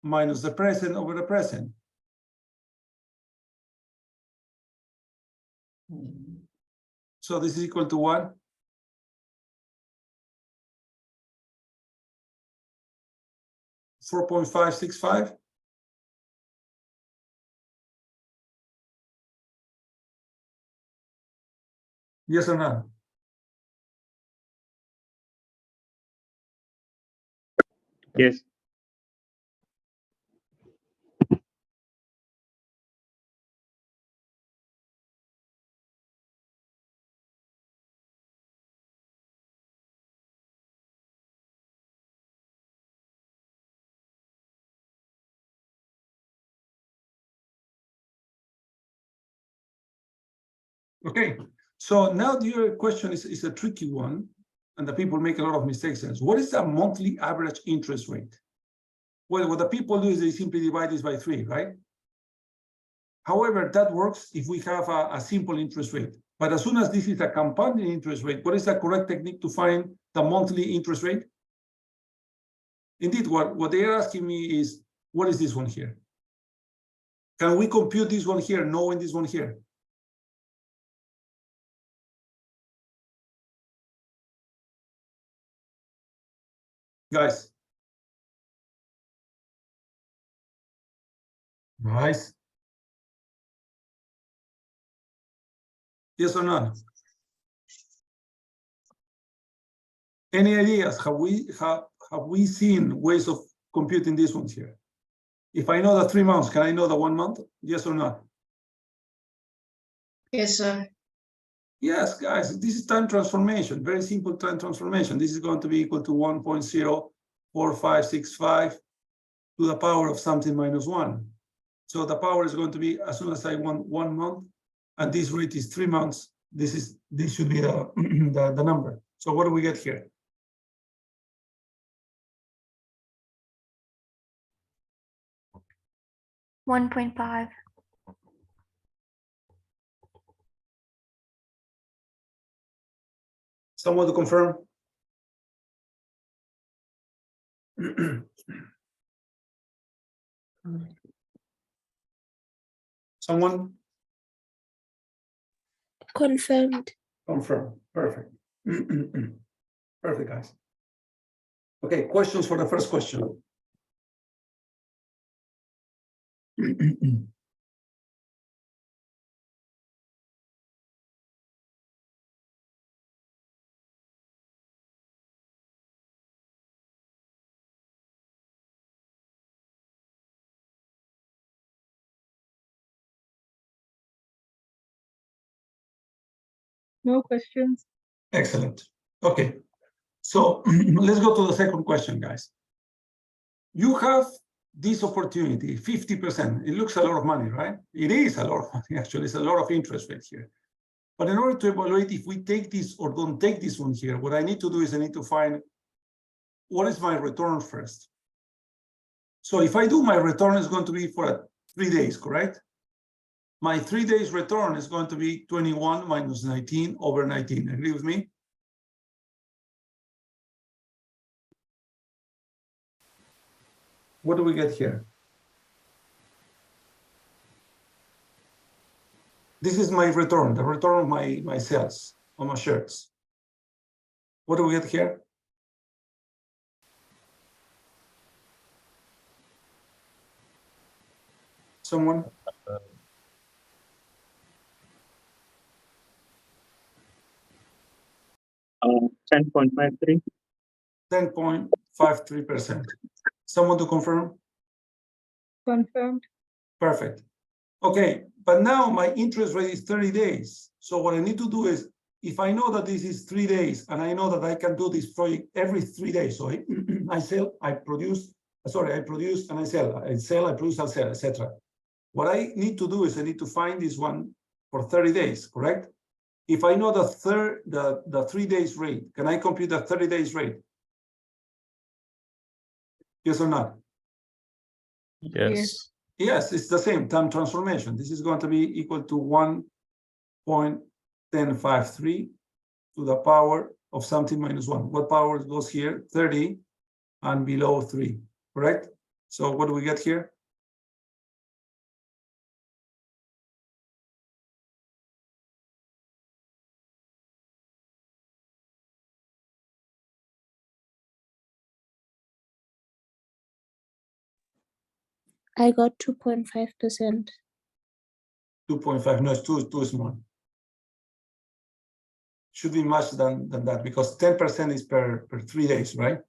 minus the present over the present. So this is equal to what? 4.565? Yes or no? Yes. Okay, so now your question is a tricky one, and the people make a lot of mistakes. What is the monthly average interest rate? Well, what the people do is they simply divide this by 3, right? However, that works if we have a simple interest rate. But as soon as this is a compounding interest rate, what is the correct technique to find the monthly interest rate? Indeed, what they are asking me is, what is this one here? Can we compute this one here, knowing this one here? Guys. Nice. Yes or no? Any ideas? Have we seen ways of computing these ones here? If I know the 3 months, can I know the 1 month? Yes or no? Yes, sir. Yes, guys, this is time transformation, very simple time transformation. This is going to be equal to 1.04565 to the power of something minus 1. So the power is going to be, as soon as I want 1 month, and this rate is 3 months, this should be the, the number. So what do we get here? $1.5. Someone to confirm? Someone? Confirmed. Confirm. Perfect. Perfect, guys. Okay, questions for the first question. No questions. Excellent. Okay, so let's go to the second question, guys. You have this opportunity, 50%. It looks a lot of money, right? It is a lot of money, actually. It's a lot of interest rate here. But in order to evaluate if we take this or don't take this one here, what I need to do is I need to find what is my return first. So if I do, my return is going to be for 3 days, correct? My 3 days return is going to be 21 minus 19 over 19. Agree with me? What do we get here? This is my return, the return of my sales on my shirts. What do we get here? Someone? 10.53. 10.53%. Someone to confirm? Confirmed. Perfect. Okay, but now my interest rate is 30 days. So what I need to do is, if I know that this is 3 days, and I know that I can do this project every 3 days, so I sell, I produce, I produce and I sell, I produce, I sell, etc. What I need to do is I need to find this one for 30 days, correct? If I know the 3 days rate, can I compute the 30 days rate? Yes or not? Yes. Yes, it's the same time transformation. This is going to be equal to 1.1053 to the power of something minus 1. What power goes here? 30 and below 3, correct? So what do we get here? I got 2.5%. 2.5, no, it's too small. Should be much than that because 10% is per 3 days, right?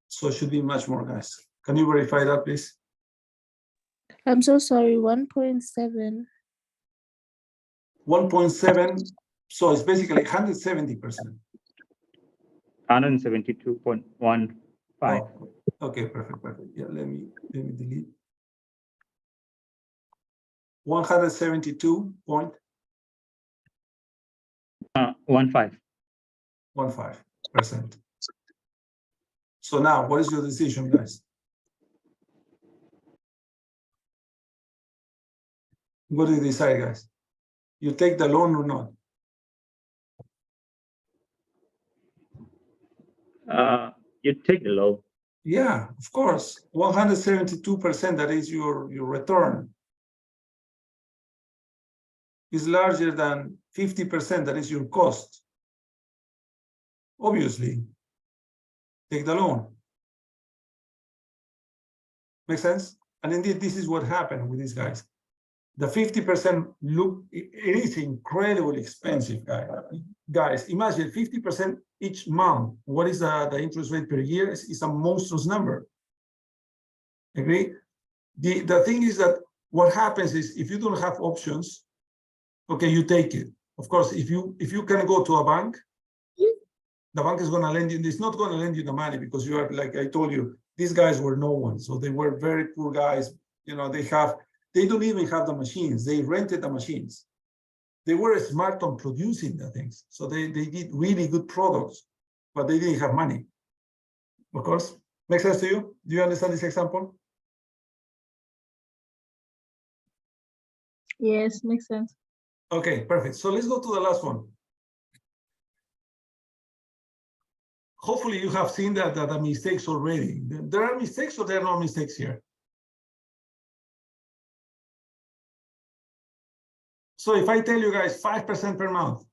So it should be much more, guys. Can you verify that, please? I'm so sorry, 1.7. 1.7, so it's basically 170%. 172.15. Oh, okay, perfect. Yeah, let me delete. 172.15. 15%. So now, what is your decision, guys? What do you decide, guys? You take the loan or not? You take the loan. Yeah, of course. 172%, that is your return, is larger than 50%, that is your cost. Obviously, take the loan. Make sense? And indeed, this is what happened with these guys. The 50% look, it is incredibly expensive, guys. Imagine 50% each month. What is the interest rate per year? It's a monstrous number. Agree? The thing is that what happens is if you don't have options, okay, you take it. Of course, if you can go to a bank, the bank is going to lend you. It's not going to lend you the money because you are, like I told you, these guys were no one. So they were very poor guys. You know, they don't even have the machines. They rented the machines. They were smart on producing the things. So they did really good products, but they didn't have money. Of course. Makes sense to you? Do you understand this example? Yes, makes sense. Okay, perfect. So let's go to the last one. Hopefully you have seen that the mistakes already. There are mistakes or there are no mistakes here? So if I tell you guys 5% per month,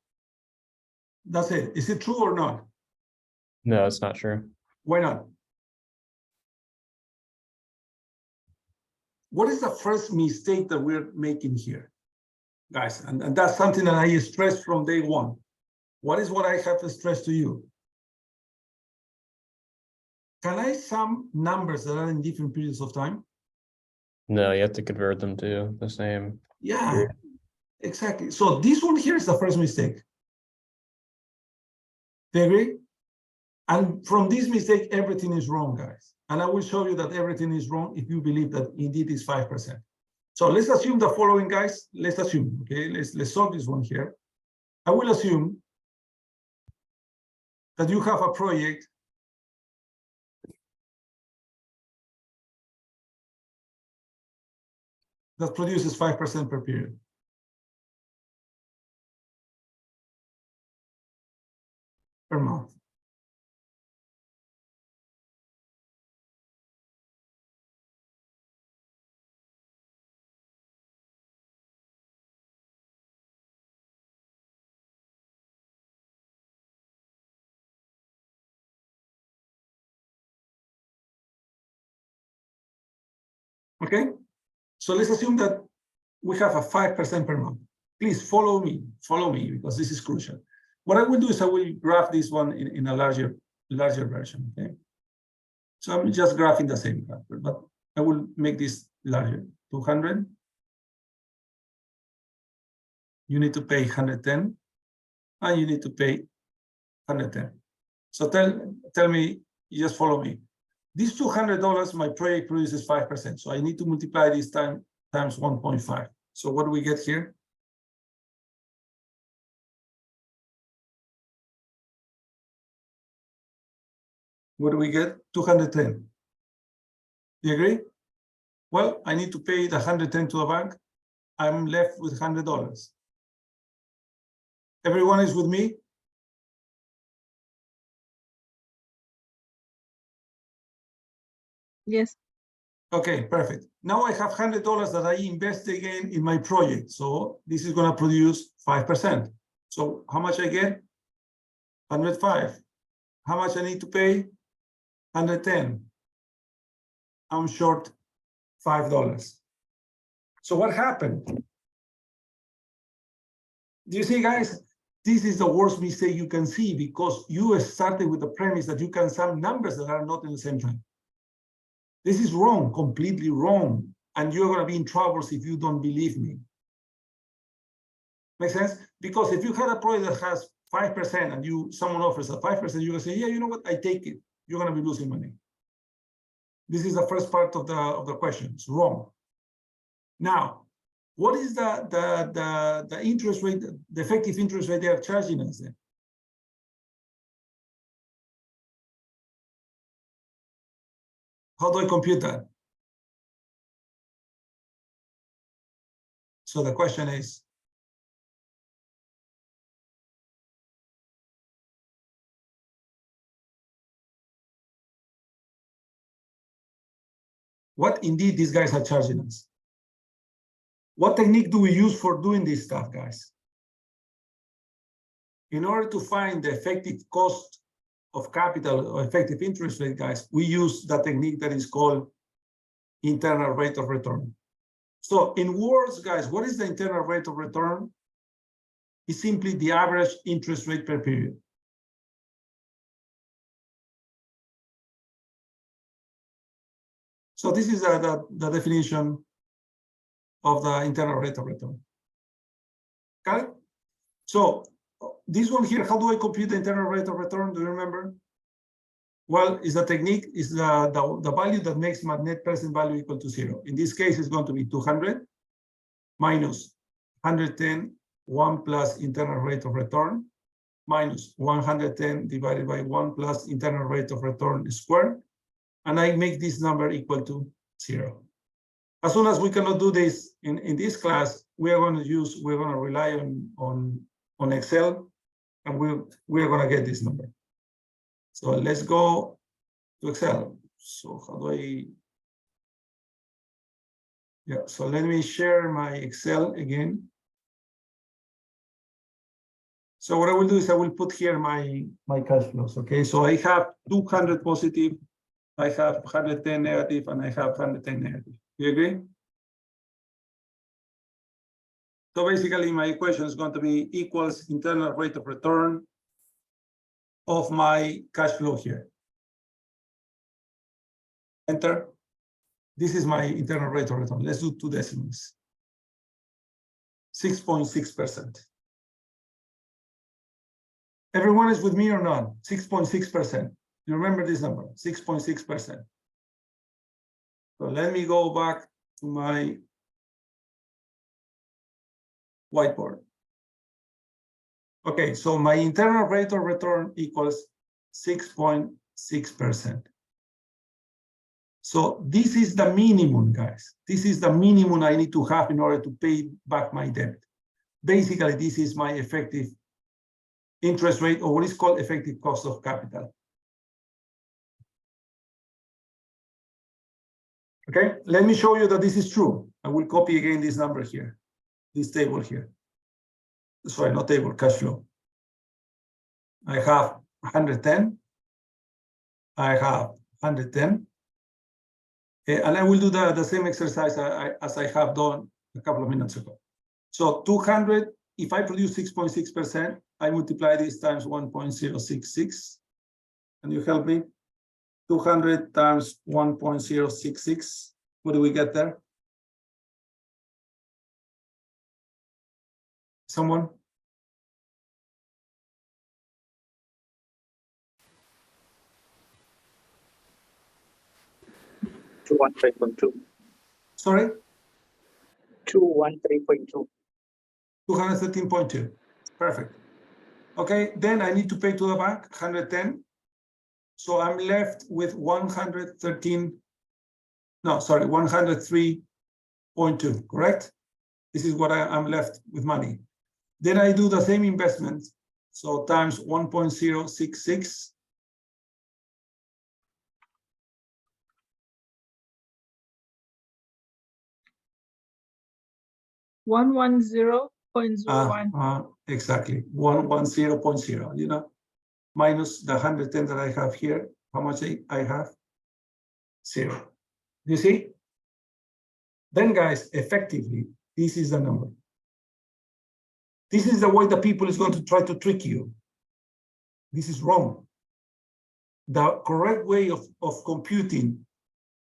that's it. Is it true or not? No, it's not true. Why not? What is the first mistake that we're making here, guys? And that's something that I stressed from day one. What is what I have to stress to you? Can I sum numbers that are in different periods of time? No, you have to convert them to the same. Yeah, period. exactly. So this one here is the first mistake. Do you agree? And from this mistake, everything is wrong, guys. And I will show you that everything is wrong if you believe that indeed is 5%. So let's assume the following, guys. Let's assume, okay, let's solve this one here. I will assume that you have a project that produces 5% per period. Per month. Okay, so let's assume that we have a 5% per month. Please follow me, because this is crucial. What I will do is I will graph this one in a larger version, okay? So I'm just graphing the same graph, but I will make this larger. 200. You need to pay 110, and you need to pay 110. So tell me, you just follow me. These $200, my project produces 5%. So I need to multiply this times 1.5. So what do we get here? What do we get? 210. Do you agree? Well, I need to pay the 110 to the bank. I'm left with $100. Everyone is with me? Yes. Okay, perfect. Now I have $100 that I invest again in my project. So this is going to produce 5%. So how much I get? 105. How much I need to pay? 110. I'm short $5. So what happened? Do you see, guys? This is the worst mistake you can see because you started with the premise that you can sum numbers that are not in the same time. This is wrong, completely wrong. And you're going to be in troubles if you don't believe me. Make sense? Because if you had a project that has 5% and someone offers a 5%, you're going to say, yeah, you know what? I take it. You're going to be losing money. This is the first part of the question. It's wrong. Now, what is the interest rate, the effective interest rate they are charging us then? How do I compute that? So the question is, what indeed these guys are charging us? What technique do we use for doing this stuff, guys? In order to find the effective cost of capital or effective interest rate, guys, we use the technique that is called internal rate of return. So in words, guys, what is the internal rate of return? It's simply the average interest rate per period. So this is the definition of the internal rate of return. Got it? So this one here, how do I compute the internal rate of return? Do you remember? Well, is the technique, is the value that makes my net present value equal to 0. In this case, it's going to be 200 minus 110, 1 plus internal rate of return, minus 110 divided by 1 plus internal rate of return squared. And I make this number equal to 0. As soon as we cannot do this in this class, we're going to rely on Excel, and we're going to get this number. So let's go to Excel. So how do I? Yeah, so let me share my Excel again. So what I will do is I will put here my cash flows. Okay, so I have 200 positive, I have 110 negative, and I have 110 negative. You agree? So basically, my equation is going to be equals internal rate of return of my cash flow here. Enter. This is my internal rate of return. Let's do 2 decimals. 6.6%. Everyone is with me or not? 6.6%. You remember this number? 6.6%. So let me go back to my whiteboard. Okay, so my internal rate of return equals 6.6%. So this is the minimum, guys. This is the minimum I need to have in order to pay back my debt. Basically, this is my effective interest rate, or what is called effective cost of capital. Okay, let me show you that this is true. I will copy again this number here, this table here. Sorry, not table, cash flow. I have 110. I have 110. And I will do the same exercise as I have done a couple of minutes ago. So 200, if I produce 6.6%, I multiply this times 1.066. Can you help me? 200 times 1.066. What do we get there? Someone? $213.2. Sorry? 213.2. 213.2. Perfect. Okay, then I need to pay to the bank 110. So I'm left with 103.2, correct? This is what I'm left with money. Then I do the same investment. So times 1.066. Exactly, 110.0, you know, minus the 110 that I have here. How much I have? 0. You see? Then guys, effectively, this is the number. This is the way the people is going to try to trick you. This is wrong. The correct way of computing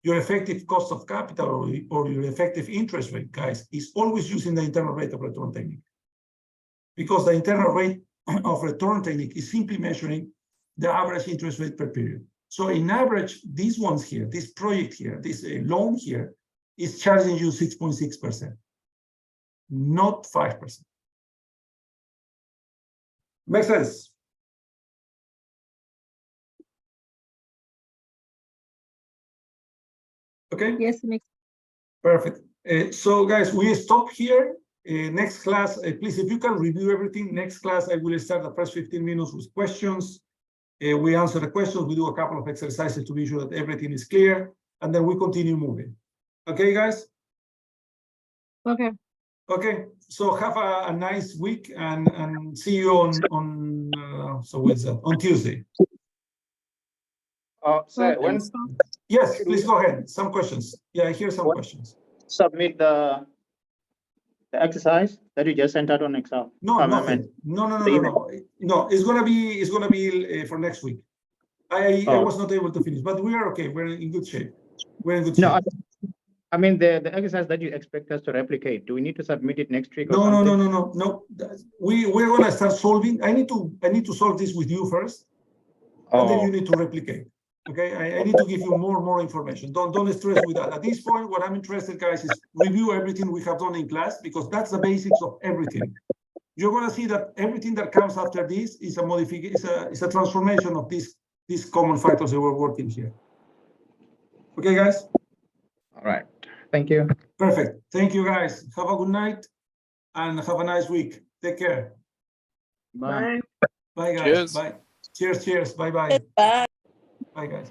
your effective cost of capital or your effective interest rate, guys, is always using the internal rate of return technique. Because the internal rate of return technique is simply measuring the average interest rate per period. So in average, these ones here, this project here, this loan here, is charging you 6.6%, not 5%. Makes sense? Okay? Yes, it makes Perfect. So guys, we stop here. Next class, please, if you can review everything, next class, I will start the first 15 minutes with questions. We answer the questions, we do a couple of exercises to be sure that everything is clear, and then we continue moving. Okay, guys? okay. Okay, so have a nice week and see you on so what's that? On Tuesday. Sir, Well, when so- Yes, please go ahead. Some questions. Yeah, I hear some questions. submit the exercise that you just sent out on Excel? No, nothing. No. No, it's gonna be for next week. I was not able to finish, but we are okay. We're in good shape. We're in good shape. No, I mean the exercise that you expect us to replicate. Do we need to submit it next week or No. something? We're gonna start solving. I need to solve this with you first, and then you need to replicate. Okay, I need to give you more information. Don't stress with that. At this point, what I'm interested, guys, is review everything we have done in class, because that's the basics of everything. You're gonna see that everything that comes after this is a modification, is a transformation of these common factors that we're working here. Okay, guys? All right. Thank you. Perfect. Thank you, guys. Have a good night and have a nice week. Take care. Bye. Bye, guys. Cheers. Bye. Cheers. Bye. Bye, guys.